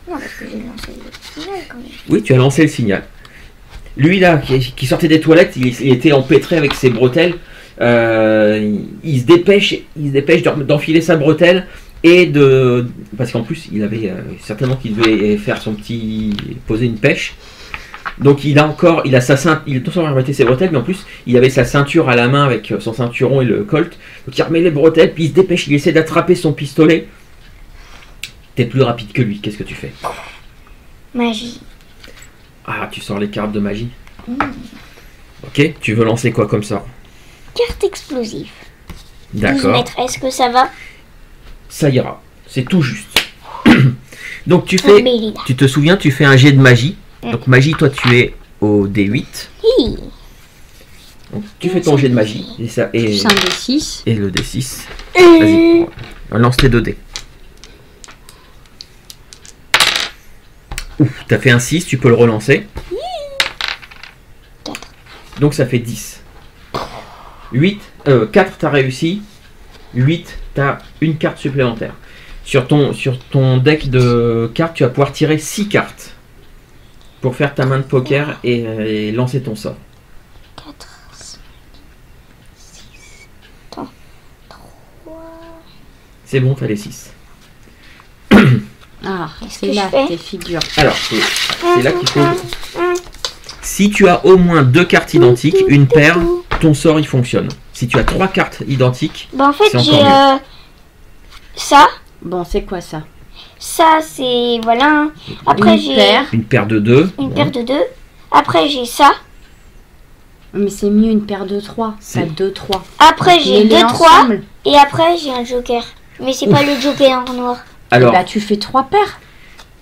parce que j'ai lancé le signal quand même. Oui, tu as lancé le signal. Lui là, qui sortait des toilettes, il était empêtré avec ses bretelles. Il se dépêche d'enfiler sa bretelle et parce qu'en plus il avait certainement qu'il devait faire poser une pêche. Donc il a non seulement remetté ses bretelles, mais en plus il avait sa ceinture à la main avec son ceinturon et le colt. Donc il remet les bretelles, puis il se dépêche, il essaie d'attraper son pistolet. T'es plus rapide que lui, qu'est-ce que tu fais? Magie. Ah, tu sors les cartes de magie. Ok, tu veux lancer quoi comme ça? Carte explosive. 12 D'accord, mètres, est-ce que ça va? ça ira, c'est tout juste. Donc Billy, là. tu te souviens, tu fais un jet de magie. Donc magie, toi tu es au D8. Hi. Donc tu fais ton jet de magie. Et, ça, et, Plus un des 6. et le D6. Vas-y, lance tes 2 dés. Ouf, t'as fait un 6, tu peux le relancer. Donc ça fait 10. 4, t'as réussi. 8, t'as une carte supplémentaire. Sur ton deck de cartes, tu vas pouvoir tirer 6 cartes pour faire ta main de poker et lancer ton sort. 4, 5, 6, 3. C'est bon, t'as les 6. Ah, Qu'est-ce c'est que là je fais tes figures. Alors, c'est là qu'il faut... Si tu as au moins 2 cartes identiques, une paire, ton sort il fonctionne. Si tu as 3 cartes identiques, Bah en fait, c'est j'ai encore ça. Bon, c'est quoi ça? Ça, c'est... Voilà. Après, Une j'ai paire. une paire de 2. une paire de 2. Après, j'ai ça. Mais c'est mieux une paire de 3. C'est- Ça 2-3. Après, j'ai Mets-les 2-3. ensemble. Et après, j'ai un joker. Mais c'est pas le joker en noir. Alors, Bah, tu fais 3 paires.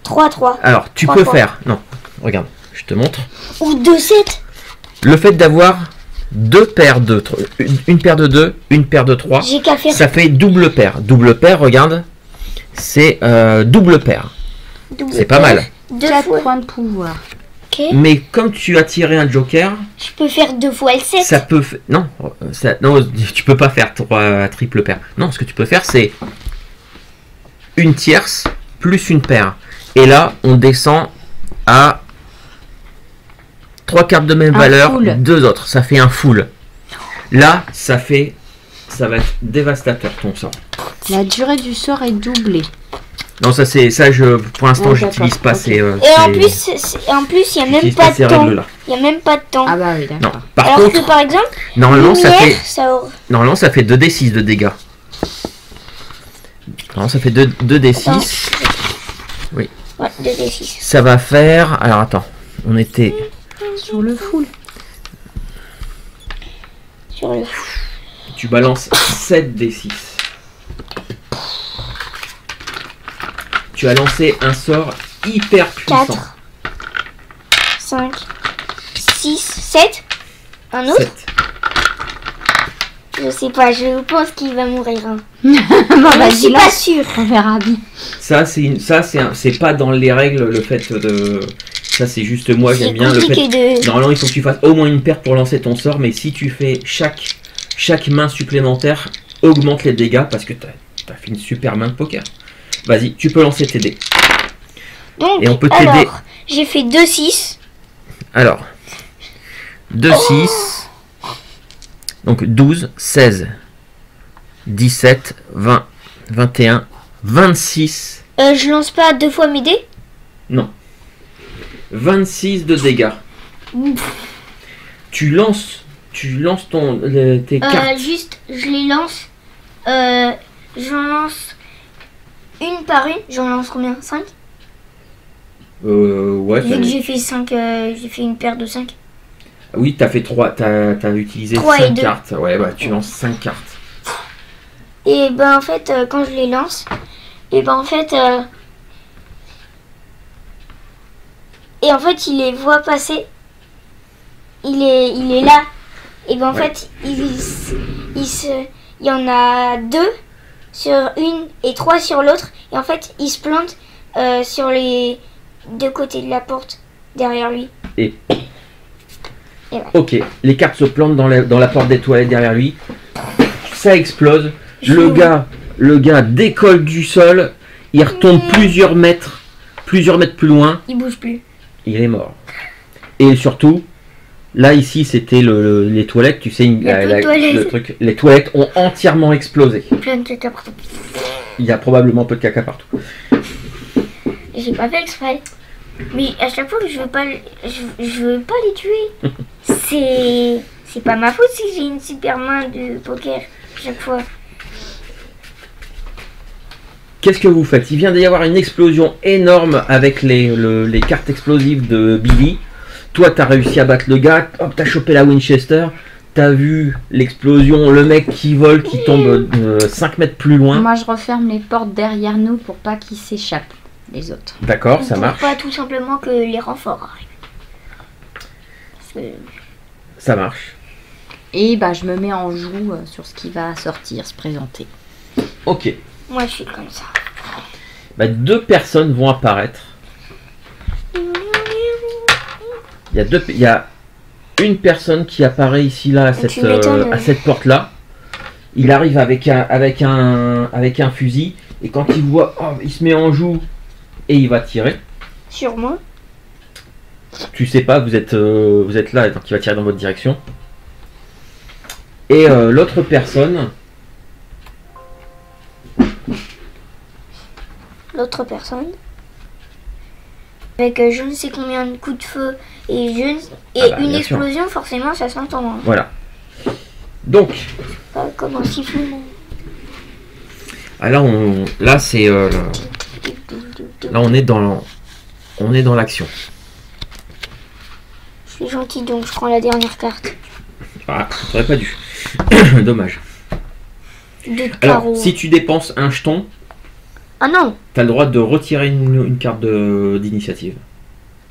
3-3. alors tu Trois peux fois. faire. Non, regarde, je te montre. Ou 2-7. Le fait d'avoir deux paires de une paire de 2, une paire de 3, J'ai qu'à faire ça fait double paire. Double paire, regarde, c'est double paire. double C'est pas paire. mal. 2 4 fois. points de pouvoir. Ok. Mais comme tu as tiré un joker, Je peux faire 2 fois le 7. ça peut non, non, tu peux pas faire 3 triple paires. Non, ce que tu peux faire c'est une tierce plus une paire. Et là, on descend à 3 cartes de même Un valeur, full. 2 autres, ça fait un full. Là, ça va être dévastateur ton sort. La durée du sort est doublée. Non, ça c'est ça pour l'instant Ouais, j'utilise d'accord, pas ok. ces Et en plus, il n'y a même j'utilise pas ces de temps. règles là. Il n'y a même pas de temps. Ah bah oui, Non, d'accord. par Alors contre, que par exemple, normalement ça lumière, fait ça aurait- normalement ça fait 2d6 de dégâts. Non, ça fait 2d6. Ouais, 2d6. Ça va faire alors attends, on était Sur le full. Sur le... tu balances 7d6. Tu as lancé un sort hyper puissant. 4, 5, 6, 7. Un autre 7. Je sais pas, je pense qu'il va mourir. Hein. Bon, Je vas-y, suis là, pas sûre. on verra bien. Ça c'est pas dans les règles le fait de ça c'est juste moi C'est j'aime bien le fait. compliqué de... Normalement il faut que tu fasses au moins une paire pour lancer ton sort, mais si tu fais chaque main supplémentaire augmente les dégâts parce que t'as fait une super main de poker. Vas-y, tu peux lancer tes dés. Donc, Et on peut t'aider. alors, j'ai fait 2-6. Alors 2, 6, donc 12, 16, 17, 20, 21, 26. Je lance pas 2 fois mes dés. Non. 26 de dégâts. Tu lances tes cartes. Juste, je les lance. J'en lance une par une. J'en lance combien? 5? Ouais. Vu que j'ai fait 5, j'ai fait une paire de 5. Oui, t'as fait 3, t'as utilisé 3 et 5 2. cartes. Ouais, bah tu lances 5 cartes. Et ben en fait, quand je les lance, et ben en fait, il les voit passer. Il est là. Et ben en Ouais. fait, il y en a 2 sur une et 3 sur l'autre. Et en fait, il se plante sur les 2 côtés de la porte derrière lui. Ok, les cartes se plantent dans la porte des toilettes derrière lui. Ça explose. Le gars décolle du sol. Il retombe plusieurs mètres plus loin. Il bouge plus. Il est mort. Et surtout, là ici c'était les toilettes. Tu sais, Il y a plus de toilettes. le truc. Les toilettes ont entièrement explosé. Plein de caca partout. Il y a probablement peu de caca partout. J'ai pas fait exprès. Mais à chaque fois que je veux pas les tuer. C'est pas ma faute si j'ai une super main de poker à chaque fois. Qu'est-ce que vous faites? Il vient d'y avoir une explosion énorme avec les cartes explosives de Billy. Toi, t'as réussi à battre le gars. Hop, t'as chopé la Winchester. T'as vu l'explosion, le mec qui vole, qui tombe 5 mètres plus loin. Moi, je referme les portes derrière nous pour pas qu'ils s'échappent, les autres. D'accord, ça marche. Pas tout simplement que les renforts arrivent. Parce que Ça marche. Et bah, je me mets en joue sur ce qui va sortir, se présenter. Ok. moi je suis comme ça. Bah, 2 personnes vont apparaître. Il y a une personne qui apparaît ici là Tu m'étonnes. à cette porte là. Il arrive avec un fusil et quand il voit, il se met en joue et il va tirer. Sur moi. Tu sais pas, vous êtes là donc il va tirer dans votre direction. Et l'autre personne, Avec je ne sais combien de coups de feu et, Ah bah, une bien sûr. explosion, forcément ça s'entend. Hein. voilà. Donc, Pas comme un sifflement. là c'est là on est dans l'action. C'est gentil, donc je prends la dernière carte. Ah, t'aurais pas dû. Dommage. Deux Alors, carreaux. si tu dépenses un jeton, Ah non, t'as le droit de retirer une carte d'initiative.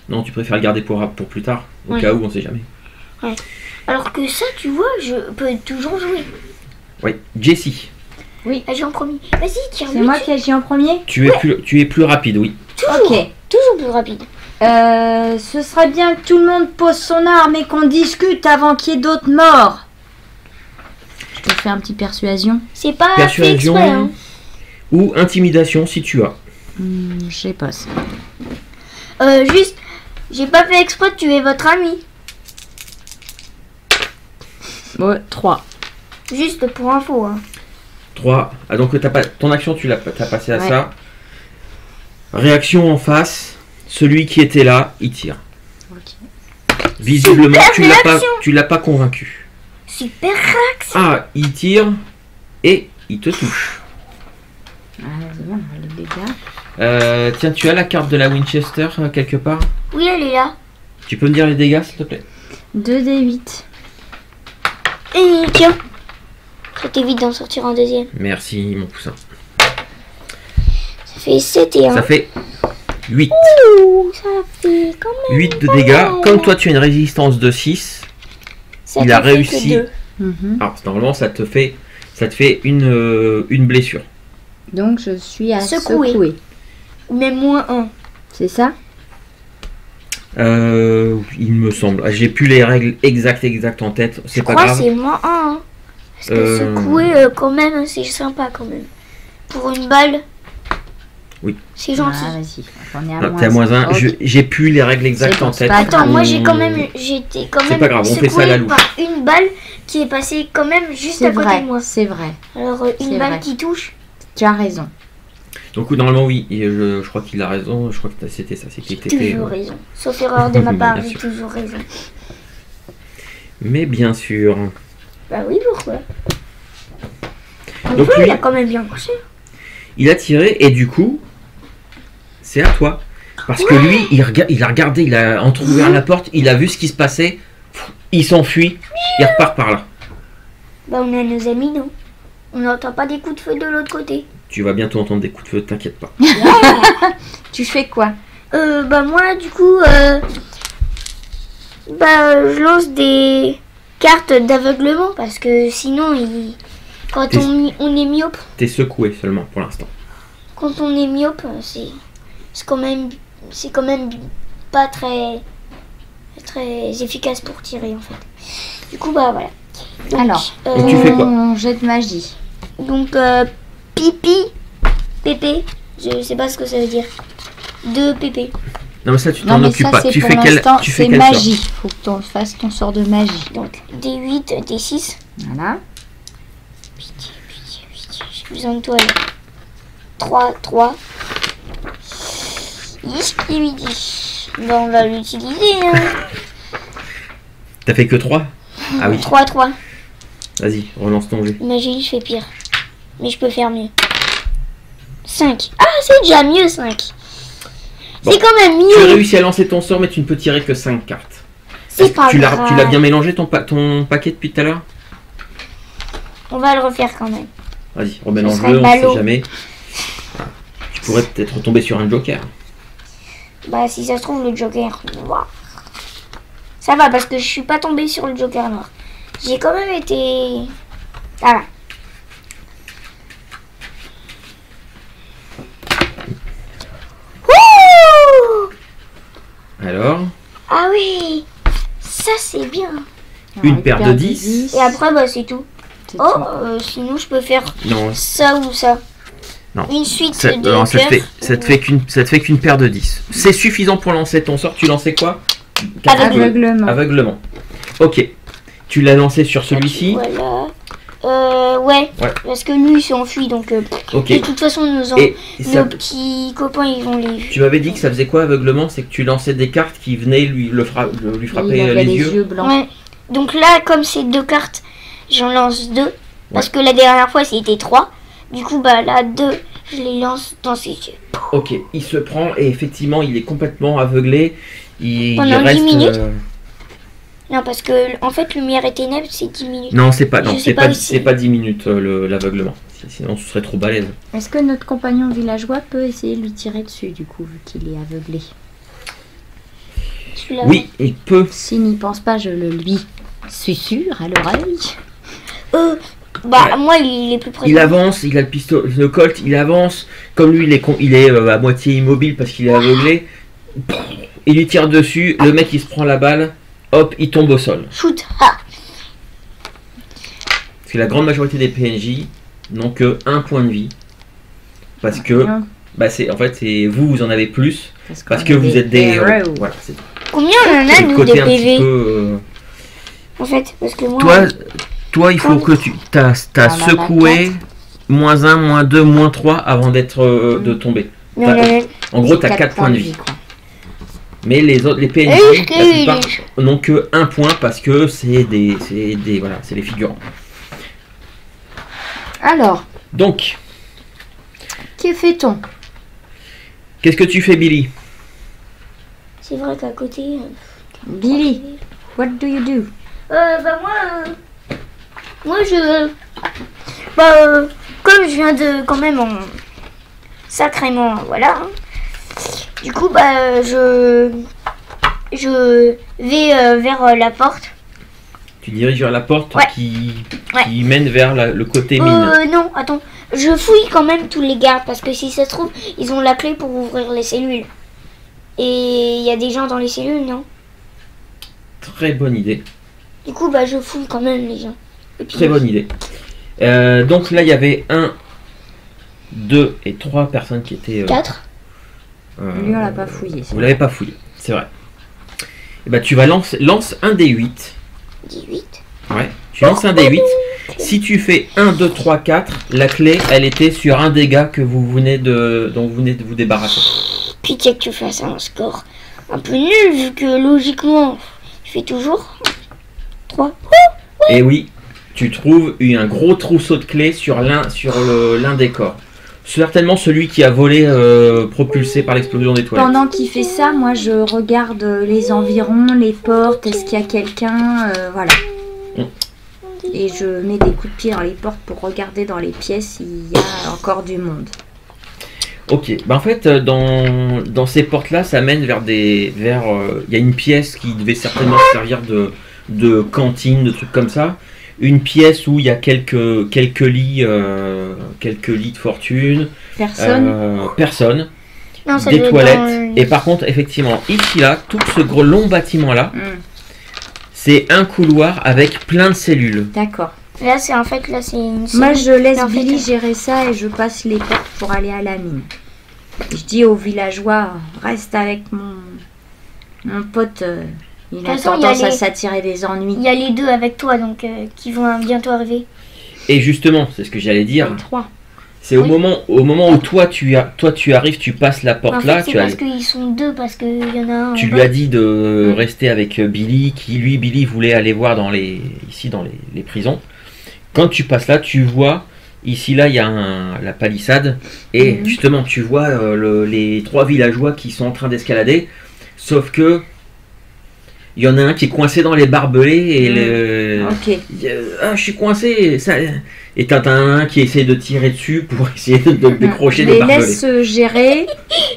Non, tu préfères le garder pour plus tard, au Ouais. cas où, on sait jamais. alors que ça, tu vois, je peux toujours jouer. Oui, Jessie, Agis en premier. Vas-y, tire C'est moi qui agis en premier. tu es plus rapide, oui. Toujours, Ok. toujours plus rapide. Ce serait bien que tout le monde pose son arme et qu'on discute avant qu'il y ait d'autres morts. Je te fais un petit persuasion. C'est pas Persuasion. fait exprès, hein. Ou intimidation si tu as. Je sais pas ça. Juste, j'ai pas fait exprès de tuer votre ami. Ouais, 3. Juste pour info, hein. 3. Ah, donc ton action, t'as passé à Ouais. ça. Réaction en face. Celui qui était là, il tire. Ok. Visiblement, Super tu l'as pas convaincu. Super réaction. Ah, il tire et il te touche. Ah, vas-y, on va les dégâts. Tiens, tu as la carte de la Winchester quelque part? Oui, elle est là. Tu peux me dire les dégâts, s'il te plaît? 2d8. Et tiens. Ça t'évite d'en sortir un deuxième. Merci, mon poussin. Ça fait 7 et 1. Ça fait 8. Ouh, ça fait quand même 8 de pas dégâts. mal. Comme toi, tu as une résistance de 6. Ça il te a fait réussi. que 2. Alors, normalement, ça te fait une blessure. Donc je suis à Secouer. secouer. Mais moins 1. C'est ça? Il me semble. Ah, j'ai plus les règles exactes en tête. C'est Je pas crois que grave. c'est moins 1. Hein. Parce que Euh, secouer, quand même, c'est sympa quand même. Pour une balle. Oui. C'est gentil. Ah, vas-y. On est à Non, moins t'es à moins 1. Ok. J'ai plus les règles exactes C'est bon, en c'est tête. pas Attends, grave. moi j'étais quand C'est même pas grave, on fait ça à la secouée louche. par une balle qui est passée quand même juste C'est à côté vrai, de moi. c'est vrai. Alors C'est une balle vrai. qui touche, Tu as raison. Donc, normalement, oui. Et je crois qu'il a raison. Je crois que c'était ça. C'était que t'étais, toujours raison. Sauf erreur de ma part, Bien j'ai sûr. toujours raison. Mais bien sûr. Bah oui, pourquoi? Donc, Enfin, lui- il a quand même bien marché. Il a tiré et du coup, c'est à toi. Parce que lui, il a regardé, il a entrouvert la porte, il a vu ce qui se passait, il s'enfuit, il repart par là. Bah on a nos amis, non? On n'entend pas des coups de feu de l'autre côté. Tu vas bientôt entendre des coups de feu, t'inquiète pas. Tu fais quoi? Bah moi, du coup, je lance des cartes d'aveuglement parce que sinon, quand T'es- on est myope, T'es secoué seulement pour l'instant. quand on est myope, c'est quand même pas très efficace pour tirer en fait. Du coup, bah voilà. Donc, Alors, Et tu fais quoi? on jette magie. Donc pipi, pépé, je sais pas ce que ça veut dire. 2 pépé. Non mais ça tu Non t'en mais occupes ça pas. c'est Tu pour fais l'instant, tu fais c'est quel sort? magie. Faut que tu fasses ton sort de magie. Donc des 8, des 6. Voilà. Pitié, j'ai besoin de toi là. 3. Et 8. Bon, on va l'utiliser. Hein. T'as fait que 3? Ah oui. 3. Vas-y, relance ton jeu. Imagine, je fais pire. Mais je peux faire mieux. 5. Ah, c'est déjà mieux 5. Bon. C'est quand même Tu as mieux. réussi à lancer ton sort mais tu ne peux tirer que 5 cartes. C'est Est-ce que pas tu grave. l'as bien mélangé ton paquet depuis tout à l'heure? On va le refaire quand même. Vas-y, serait remélange-le, on ballot. sait jamais. Voilà. Tu pourrais peut-être tomber sur un joker. Bah, si ça se trouve, le joker noir. Ça va parce que je suis pas tombée sur le joker noir. J'ai quand même été. Voilà. Ouh! Alors, Ah oui! Ça, c'est bien. Une paire de 10. Et après, bah, c'est tout. C'est Oh, tout. sinon, je peux faire non, ça ou ça. Non. Une suite ça, de non, ça te cœurs. fait qu'une paire de 10. C'est suffisant pour lancer ton sort. Tu lançais quoi? Aveuglement. Aveuglement. Ok. Tu l'as lancé sur celui-ci. Voilà. Ouais. Parce que lui, il s'est enfui, donc... Ok. De toute façon, Et ça, nos petits copains, ils vont les... tu m'avais dit que ça faisait quoi aveuglement? C'est que tu lançais des cartes qui venaient lui Il frapper avait les yeux. blancs. Ouais. Donc là, comme c'est 2 cartes, j'en lance 2. Parce que la dernière fois, c'était 3. Du coup, bah là, 2, je les lance dans ses yeux. Ok, il se prend et effectivement il est complètement aveuglé. Il Pendant 10 reste. minutes Non, parce que en fait, lumière et ténèbres, c'est 10 minutes. Non, c'est pas, non, Je sais pas aussi. c'est pas 10 minutes l'aveuglement. Sinon, ce serait trop balèze. Est-ce que notre compagnon villageois peut essayer de lui tirer dessus, du coup, vu qu'il est aveuglé? Celui-là. Oui, il peut. S'il n'y pense pas, je le lui susurre à l'oreille. Bah, Ouais. moi, il est plus près. Il avance, il a le pistolet, le Colt, il avance. Comme lui, il est à moitié immobile parce qu'il est aveuglé. Il lui tire dessus, le mec il se prend la balle, hop, il tombe au sol. Shoot. Ah. Parce que la grande majorité des PNJ n'ont que 1 point de vie. Parce que, Non, bah c'est, en fait, c'est vous en avez plus. Parce qu'on que est vous êtes des. héros. Voilà, c'est Combien on en a, le nous, côté des un petit PV peu. En fait, parce que moi. Toi, il faut que tu. T'as On en a secoué -1, -2, -3 avant d'être de tomber. Non, non, non. En gros, t'as 4 points de vie. quoi. Mais les autres, les PNJ, la plupart n'ont que 1 point parce que c'est des voilà, c'est les figurants. Alors, Donc, que fait-on? qu'est-ce que tu fais, Billy? C'est vrai qu'à côté. Billy, what do you do? Bah, moi, je. Bah, comme je viens de. Quand même, sacrément. Voilà. Hein. Du coup, bah, je vais vers la porte. Tu diriges vers la porte Ouais. qui mène vers le côté mine. Non, attends. Je fouille quand même tous les gardes parce que si ça se trouve, ils ont la clé pour ouvrir les cellules. Et il y a des gens dans les cellules, non? Très bonne idée. Du coup, bah, je fouille quand même les gens. Et puis, Très bonne idée. Donc là, il y avait 1, 2 et 3 personnes qui étaient. 4. Lui, on l'a pas fouillé. Vous l'avez pas fouillé, c'est vrai. Et bah, tu vas lance un des 8. 18. Ouais, tu lances un des 8. Si tu fais 1, 2, 3, 4, la clé, elle était sur un dégât que dont vous venez de vous débarrasser. Pitié que tu fasses un score un peu nul vu que logiquement, je fais toujours 3. Et oui, tu trouves un gros trousseau de clés sur l'un des corps. Certainement celui qui a volé propulsé par l'explosion des toilettes. Pendant qu'il fait ça, moi je regarde les environs, les portes, est-ce qu'il y a quelqu'un, voilà. Et je mets des coups de pied dans les portes pour regarder dans les pièces s'il y a encore du monde. Ok, bah en fait dans ces portes-là, ça mène vers il y a une pièce qui devait certainement servir de cantine, de trucs comme ça. Une pièce où il y a quelques lits de fortune. Personne. Non, ça Des doit être toilettes. dans- Et par contre, effectivement, ici là, tout ce gros long bâtiment-là, c'est un couloir avec plein de cellules. D'accord. Là, c'est une Moi je laisse En fait, Billy gérer ça et je passe les portes pour aller à la mine. Je dis aux villageois, reste avec mon pote, il a façon, il y a tendance à les- s'attirer des ennuis. Il y a les deux avec toi, donc qui vont bientôt arriver. Et justement, c'est ce que j'allais dire. 3. C'est au moment où toi tu arrives, tu passes la porte En fait, là, c'est parce qu'ils sont deux, parce qu'il y en a un. tu en lui bas. as dit de rester avec Billy, Billy voulait aller voir dans les prisons. Quand tu passes là, tu vois, ici là, il y a la palissade, et justement, tu vois les 3 villageois qui sont en train d'escalader, sauf que il y en a un qui est coincé dans les barbelés, et Ok. je suis coincé, ça... Et t'as un qui essaie de tirer dessus pour essayer de décrocher Je des les barbelés. laisse gérer.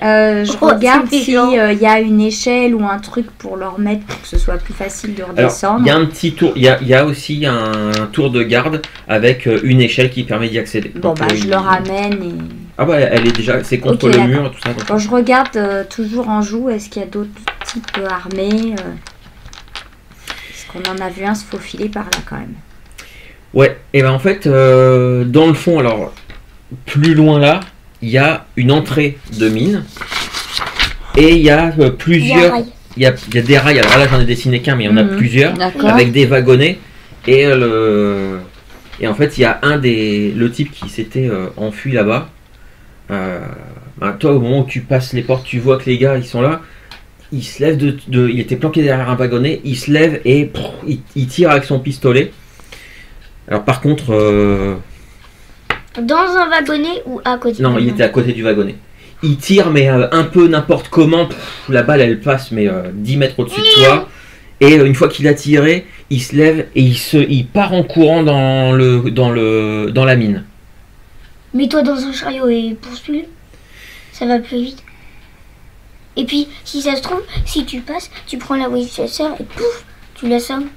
Je Oh, regarde c'est s'il méchant. y a une échelle ou un truc pour leur mettre pour que ce soit plus facile de Alors, redescendre. il y a un petit tour, il y a aussi un tour de garde avec une échelle qui permet d'y accéder. Bon, Donc, bah, je le ramène et. Ah bah elle est déjà, c'est contre Ok, le d'accord. mur et tout ça. donc- Quand je regarde toujours en joue, est-ce qu'il y a d'autres types armés Est-ce qu'on en a vu un se faufiler par là quand même? Ouais, et ben en fait, dans le fond, alors plus loin là, il y a une entrée de mine et il y a plusieurs. rail. Il y a des rails. Alors là, j'en ai dessiné qu'un, mais il y en a plusieurs D'accord. avec des wagonnets et et en fait, il y a le type qui s'était enfui là-bas. Bah, toi, au moment où tu passes les portes, tu vois que les gars ils sont là. Il se lève il était planqué derrière un wagonnet. Il se lève et il tire avec son pistolet. Alors par contre, Dans un wagonnet ou à côté? non, il était à côté du wagonnet. Il tire mais un peu n'importe comment. La balle elle passe mais 10 mètres au-dessus de toi Et une fois qu'il a tiré, il se lève et il part en courant dans la mine. Mets-toi dans un chariot et poursuis-le. Ça va plus vite. Et puis, si ça se trouve, si tu passes, tu prends la Winchester et pouf, tu l'assommes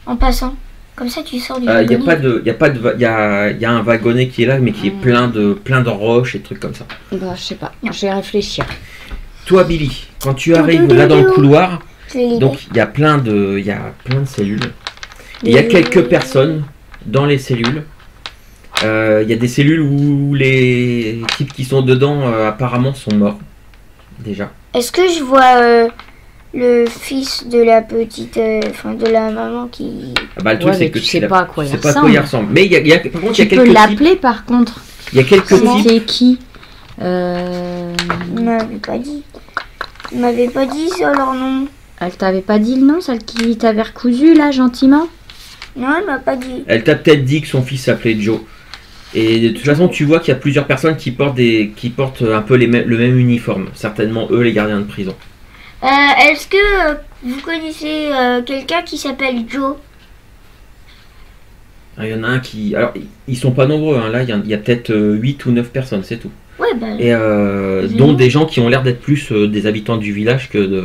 en passant. Comme ça, tu sors du wagonnet. Il y a un wagonnet qui est là, mais qui est plein de roches et de trucs comme ça. Bah, je sais pas, je vais réfléchir. Toi, Billy, quand tu arrives là dans le couloir, donc il y a plein de cellules. Et il y a quelques personnes dans les cellules. Il y a des cellules où les types qui sont dedans apparemment sont morts déjà. Est-ce que je vois le fils de la petite, de la maman qui... Ah bah, le truc c'est que tu sais pas à quoi il ressemble. Mais par contre, il y a quelques types. Tu peux l'appeler par contre. Il y a quelques types. C'est qui Il m'avait pas dit. Il m'avait pas dit ça leur nom. Elle t'avait pas dit le nom, celle qui t'avait recousu là gentiment? Non, elle m'a pas dit. Elle t'a peut-être dit que son fils s'appelait Joe. Et de toute façon, tu vois qu'il y a plusieurs personnes qui portent un peu le même uniforme. Certainement eux, les gardiens de prison. Est-ce que vous connaissez quelqu'un qui s'appelle Joe? Il y en a un qui... Alors, ils sont pas nombreux. Hein. Là, il y a peut-être 8 ou 9 personnes, c'est tout. Ouais, bah... Et dont des gens qui ont l'air d'être plus des habitants du village que de...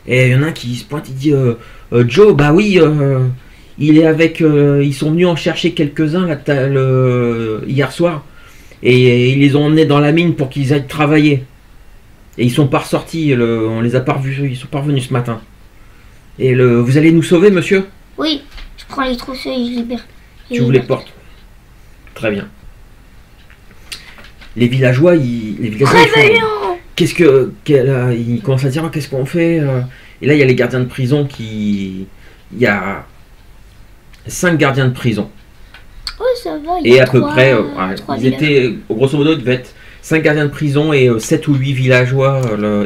Et il y en a un qui se pointe, il dit Joe, bah oui, il est avec... ils sont venus en chercher quelques-uns hier soir. Et ils les ont emmenés dans la mine pour qu'ils aillent travailler. Et ils sont pas ressortis, on les a pas revus, ils sont pas revenus ce matin. Et vous allez nous sauver, monsieur? Oui, je prends les trousseaux et je libère. Tu vous les portes. Très bien. Les villageois, ils font, qu'est-ce que... Ils commencent à dire, qu'est-ce qu'on fait? Et là, il y a les gardiens de prison qui... Il y a 5 gardiens de prison. Oh, ça va. Et à peu près, ils étaient, grosso modo, il devait être 5 gardiens de prison et 7 ou 8 villageois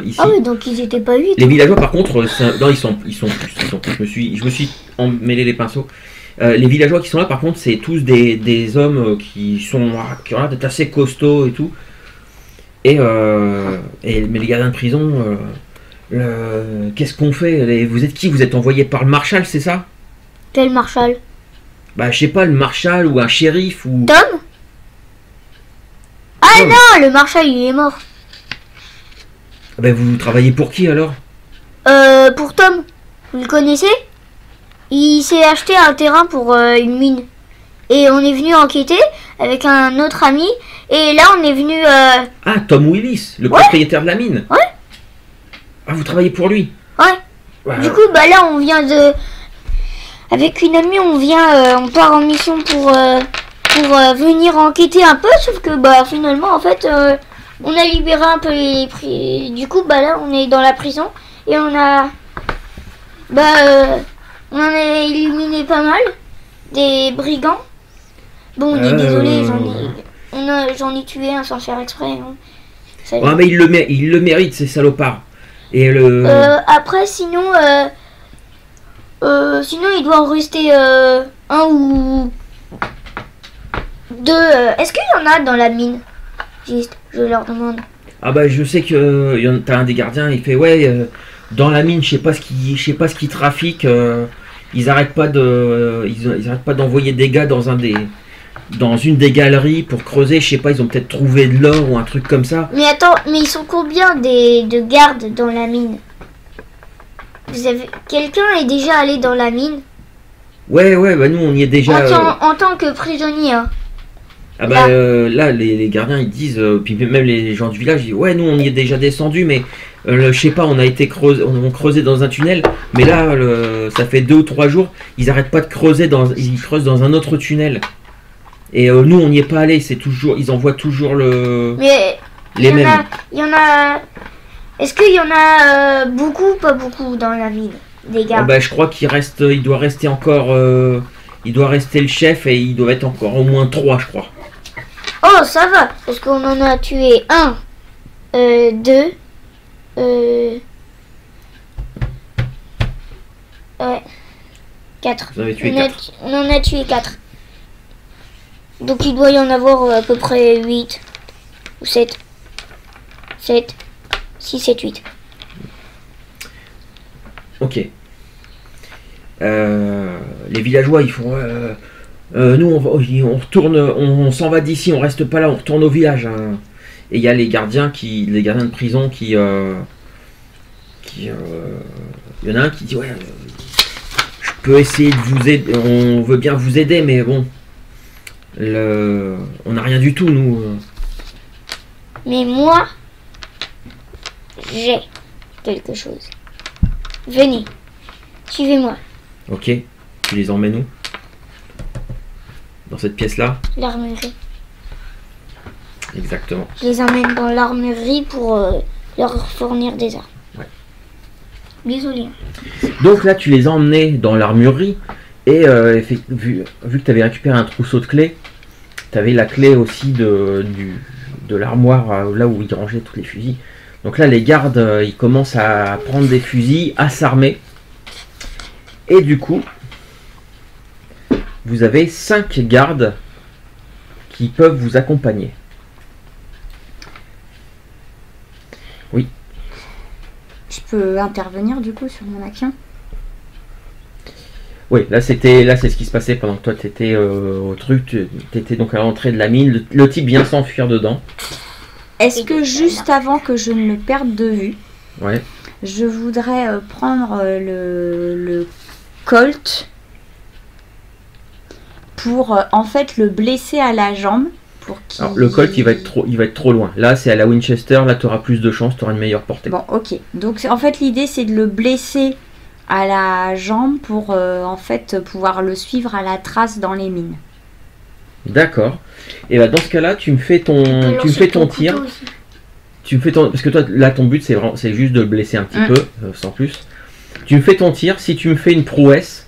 ici. Ah oui, donc ils étaient pas 8. Les villageois, par contre, non, ils sont plus. Je me suis emmêlé les pinceaux. Les villageois qui sont là, par contre, c'est tous des hommes qui ont l'air d'être assez costauds et tout. Mais les gardiens de prison, qu'est-ce qu'on fait? Vous êtes qui? Vous êtes envoyé par le marshal, c'est ça? Quel marshal? Bah, je sais pas, le marshal ou un shérif ou... Tom? Ah Tom. Non, le marshal, il est mort. Bah, vous travaillez pour qui, alors? Pour Tom. Vous le connaissez? Il s'est acheté un terrain pour une mine. Et on est venu enquêter avec un autre ami. Et là, on est venu... Ah, Tom Willis, le propriétaire de la mine? Ouais. Ah, vous travaillez pour lui? Ouais. Du coup, bah là, on vient de... Avec une amie, on part en mission pour venir enquêter un peu. Sauf que, bah, finalement, en fait, on a libéré un peu les prix. Du coup, bah là, on est dans la prison. Et on a... on en a éliminé pas mal. Des brigands. Bon, on est désolé, j'en ai tué un sans faire exprès. Hein. Ouais, mais il le mérite, ces salopards. Et après, sinon, il doit en rester un ou deux. Est-ce qu'il y en a dans la mine? Juste, je leur demande. Ah bah, je sais que t'as un des gardiens, il fait dans la mine, je sais pas ce qu'ils trafiquent. Ils arrêtent pas d'envoyer des gars dans une des galeries pour creuser. Je sais pas, ils ont peut-être trouvé de l'or ou un truc comme ça. Mais attends, mais ils sont combien de gardes dans la mine? Quelqu'un est déjà allé dans la mine? Ouais, bah nous on y est déjà. En tant que prisonnier. Hein. Ah bah là les gardiens ils disent, puis même les gens du village ils disent ouais, nous on y est déjà descendu, mais je sais pas, on a creusé dans un tunnel, mais là ça fait 2 ou 3 jours, ils arrêtent pas de creuser ils creusent dans un autre tunnel. Et nous on n'y est pas allé, ils envoient toujours Mais les mêmes. Il y en a. Est-ce qu'il y en a beaucoup, pas beaucoup dans la mine, des gars? Bah je crois il doit rester encore, il doit rester le chef et il doit être encore au moins 3, je crois. Oh, ça va, parce qu'on en a tué 1, 2, ouais, 4. Vous en avez tué 4. On en a tué 4. Donc il doit y en avoir à peu près 8 ou 7. 7, 6, 7, 8. Ok. les villageois ils font nous on retourne, on s'en va d'ici, on reste pas là, on retourne au village. Hein. Et il y a les gardiens de prison qui il y en a un qui dit ouais, je peux essayer de vous aider, on veut bien vous aider, mais bon, on n'a rien du tout nous. Mais moi, j'ai quelque chose. Venez, suivez-moi. Ok, tu les emmènes où? Dans cette pièce-là? L'armurerie. Exactement. Je les emmène dans l'armurerie pour leur fournir des armes. Ouais. Désolé. Donc là, tu les as emmenés dans l'armurerie et vu que tu avais récupéré un trousseau de clés, tu avais la clé aussi de l'armoire là où ils rangeaient tous les fusils. Donc là, les gardes, ils commencent à prendre des fusils, à s'armer. Et du coup, vous avez 5 gardes qui peuvent vous accompagner. Oui. Je peux intervenir du coup sur mon action? Oui, là c'est ce qui se passait pendant que toi tu étais au truc, tu étais donc à l'entrée de la mine, le type vient s'enfuir dedans. Est-ce que juste avant que je ne me perde de vue, ouais, je voudrais prendre le Colt pour en fait le blesser à la jambe pour qu'il... Alors le Colt il va être trop loin. Là c'est à la Winchester, là tu auras plus de chance, tu auras une meilleure portée. Bon, ok. Donc en fait l'idée c'est de le blesser à la jambe pour en fait pouvoir le suivre à la trace dans les mines. D'accord. Et bah dans ce cas-là, tu me fais ton tir. Parce que toi là ton but c'est juste de le blesser un petit peu, sans plus. Tu me fais ton tir, si tu me fais une prouesse.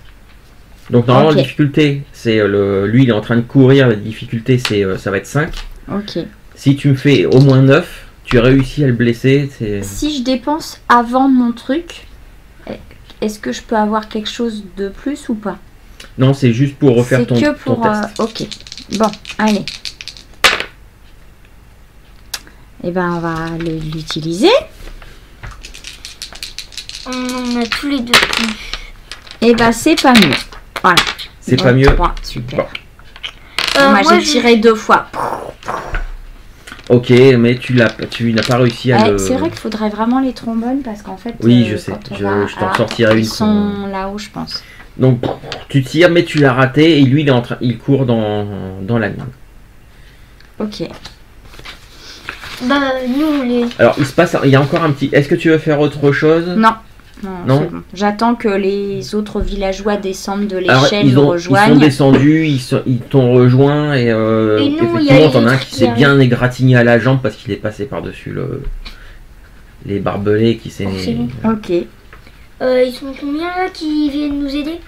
Donc normalement la difficulté c'est lui il est en train de courir, la difficulté ça va être 5. Ok. Si tu me fais au moins 9, tu réussis à le blesser. Si je dépense avant mon truc, est-ce que je peux avoir quelque chose de plus ou pas? Non, c'est juste pour refaire ton test. Ok. Bon, allez. Et ben on va l'utiliser. On en a tous les deux. Et ben c'est pas mieux. Voilà. C'est donc, pas mieux. 3, super. Bon. Moi j'ai tiré 2 fois. Ok, mais tu n'as pas réussi à le... C'est vrai qu'il faudrait vraiment les trombones parce qu'en fait... Oui, je sais. Je t'en sortirai une. Ils sont là-haut, je pense. Donc, tu tires, mais tu l'as raté et lui, il court dans la mine. Ok. Bah, nous, les... Alors, il y a encore un petit... Est-ce que tu veux faire autre chose? Non. Non. C'est bon. J'attends que les autres villageois descendent de l'échelle, nous rejoignent. Ils sont descendus, ils t'ont rejoint et effectivement, t'en as un qui s'est bien égratigné à la jambe parce qu'il est passé par-dessus les barbelés qui s'est... Ok. Ils sont combien là qui viennent nous aider?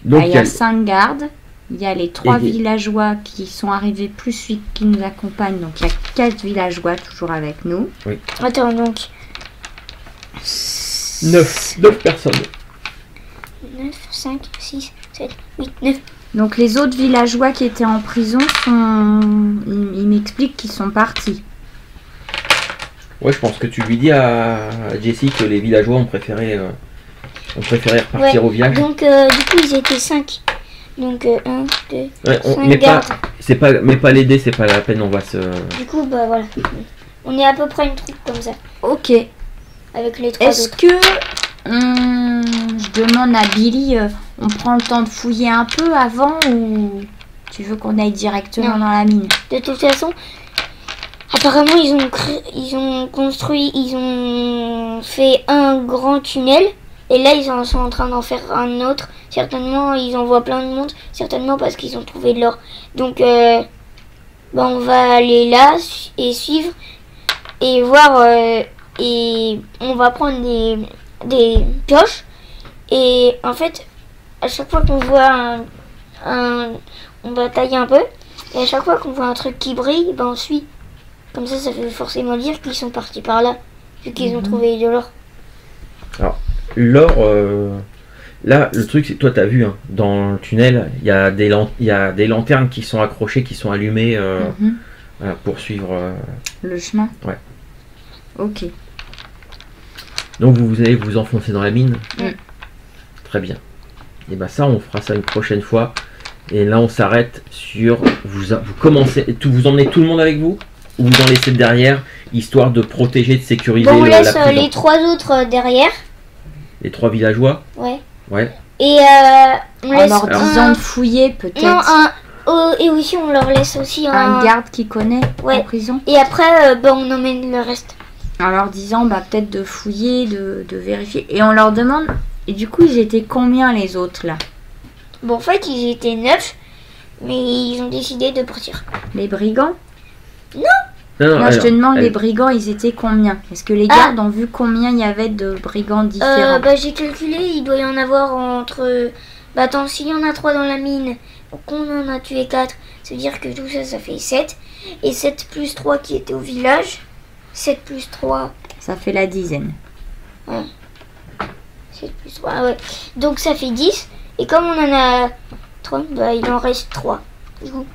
Donc, il y a 5 gardes, il y a les 3 villageois qui sont arrivés plus suite qui nous accompagnent, donc il y a 4 villageois toujours avec nous. Oui. Attends, donc... 9 personnes. 9, 5, 6, 7, 8, 9. Donc les autres villageois qui étaient en prison ils m'expliquent qu'ils sont partis. Ouais, je pense que tu lui dis à Jessie que les villageois ont préféré repartir au village. Donc du coup ils étaient 5. Donc 1, 2, 5 gardes. Mais pas les dés, c'est pas la peine, on va se... Du coup bah voilà. On est à peu près une troupe comme ça. Ok. Avec les 3 Est-ce que je demande à Billy, on prend le temps de fouiller un peu avant ou tu veux qu'on aille directement dans la mine? De toute façon, apparemment ils ont fait un grand tunnel et là ils sont en train d'en faire un autre. Certainement ils envoient plein de monde, certainement parce qu'ils ont trouvé de l'or. Donc on va aller là et suivre et voir et on va prendre des pioches et en fait à chaque fois qu'on voit on va tailler un peu et à chaque fois qu'on voit un truc qui brille, on suit. Comme ça veut forcément dire qu'ils sont partis par là vu qu'ils ont trouvé de l'or. Alors l'or, là le truc c'est, toi t'as vu dans le tunnel il y a des lanternes qui sont accrochées, qui sont allumées pour suivre le chemin. Ouais. Ok. Donc vous allez vous enfoncer dans la mine. Très bien. Et bah ça, on fera ça une prochaine fois. Et là, on s'arrête sur... Vous commencez... Vous emmenez tout le monde avec vous? Ou vous en laissez derrière, histoire de protéger, de sécuriser bon, on laisse la les 3 autres derrière. Les 3 villageois? Ouais. Ouais. Et on laisse leur disant de fouiller peut-être. Non, et aussi on leur laisse aussi un garde qui connaît la prison. Et après, on emmène le reste. En leur disant peut-être de fouiller, de vérifier. Et on leur demande... Et du coup, ils étaient combien les autres là? Bon, en fait, ils étaient 9, mais ils ont décidé de partir. Les brigands? Non, je te demande, les brigands, ils étaient combien? Est-ce que les gardes ont vu combien il y avait de brigands différents? J'ai calculé, il doit y en avoir entre... attends, s'il y en a 3 dans la mine, qu'on en a tué 4, ça veut dire que tout ça, ça fait 7. Et 7 plus 3 qui étaient au village, 7 plus 3... Ça fait la dizaine. Ouais. 7 plus 3, ouais. Donc ça fait 10. Et comme on en a 3, il en reste 3. Du coup.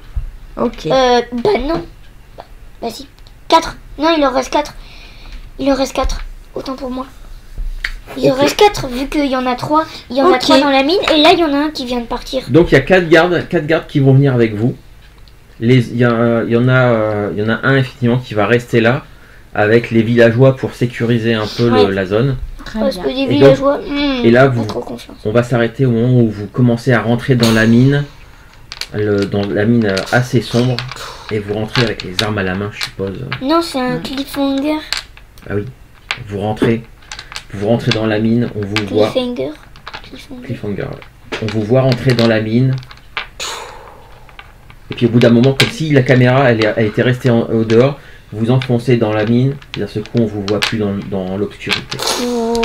Ok. Non. Si. 4. Non, il en reste 4. Il en reste 4. Autant pour moi. Il en reste 4, vu qu'il y en a 3. Il y en a 3 dans la mine. Et là, il y en a un qui vient de partir. Donc, il y a 4 gardes qui vont venir avec vous. Il y en a un, effectivement, qui va rester là, avec les villageois pour sécuriser un peu la zone. Parce que des villageois... Et là, on va s'arrêter au moment où vous commencez à rentrer dans la mine. Dans la mine assez sombre. Et vous rentrez avec les armes à la main, je suppose. Non, c'est un cliffhanger. Ah oui. Vous rentrez dans la mine, on vous voit... Cliffhanger, ouais. On vous voit rentrer dans la mine. Et puis au bout d'un moment, comme si la caméra elle était restée au dehors, vous enfoncez dans la mine, et d'un seul coup on vous voit plus dans l'obscurité. Oh.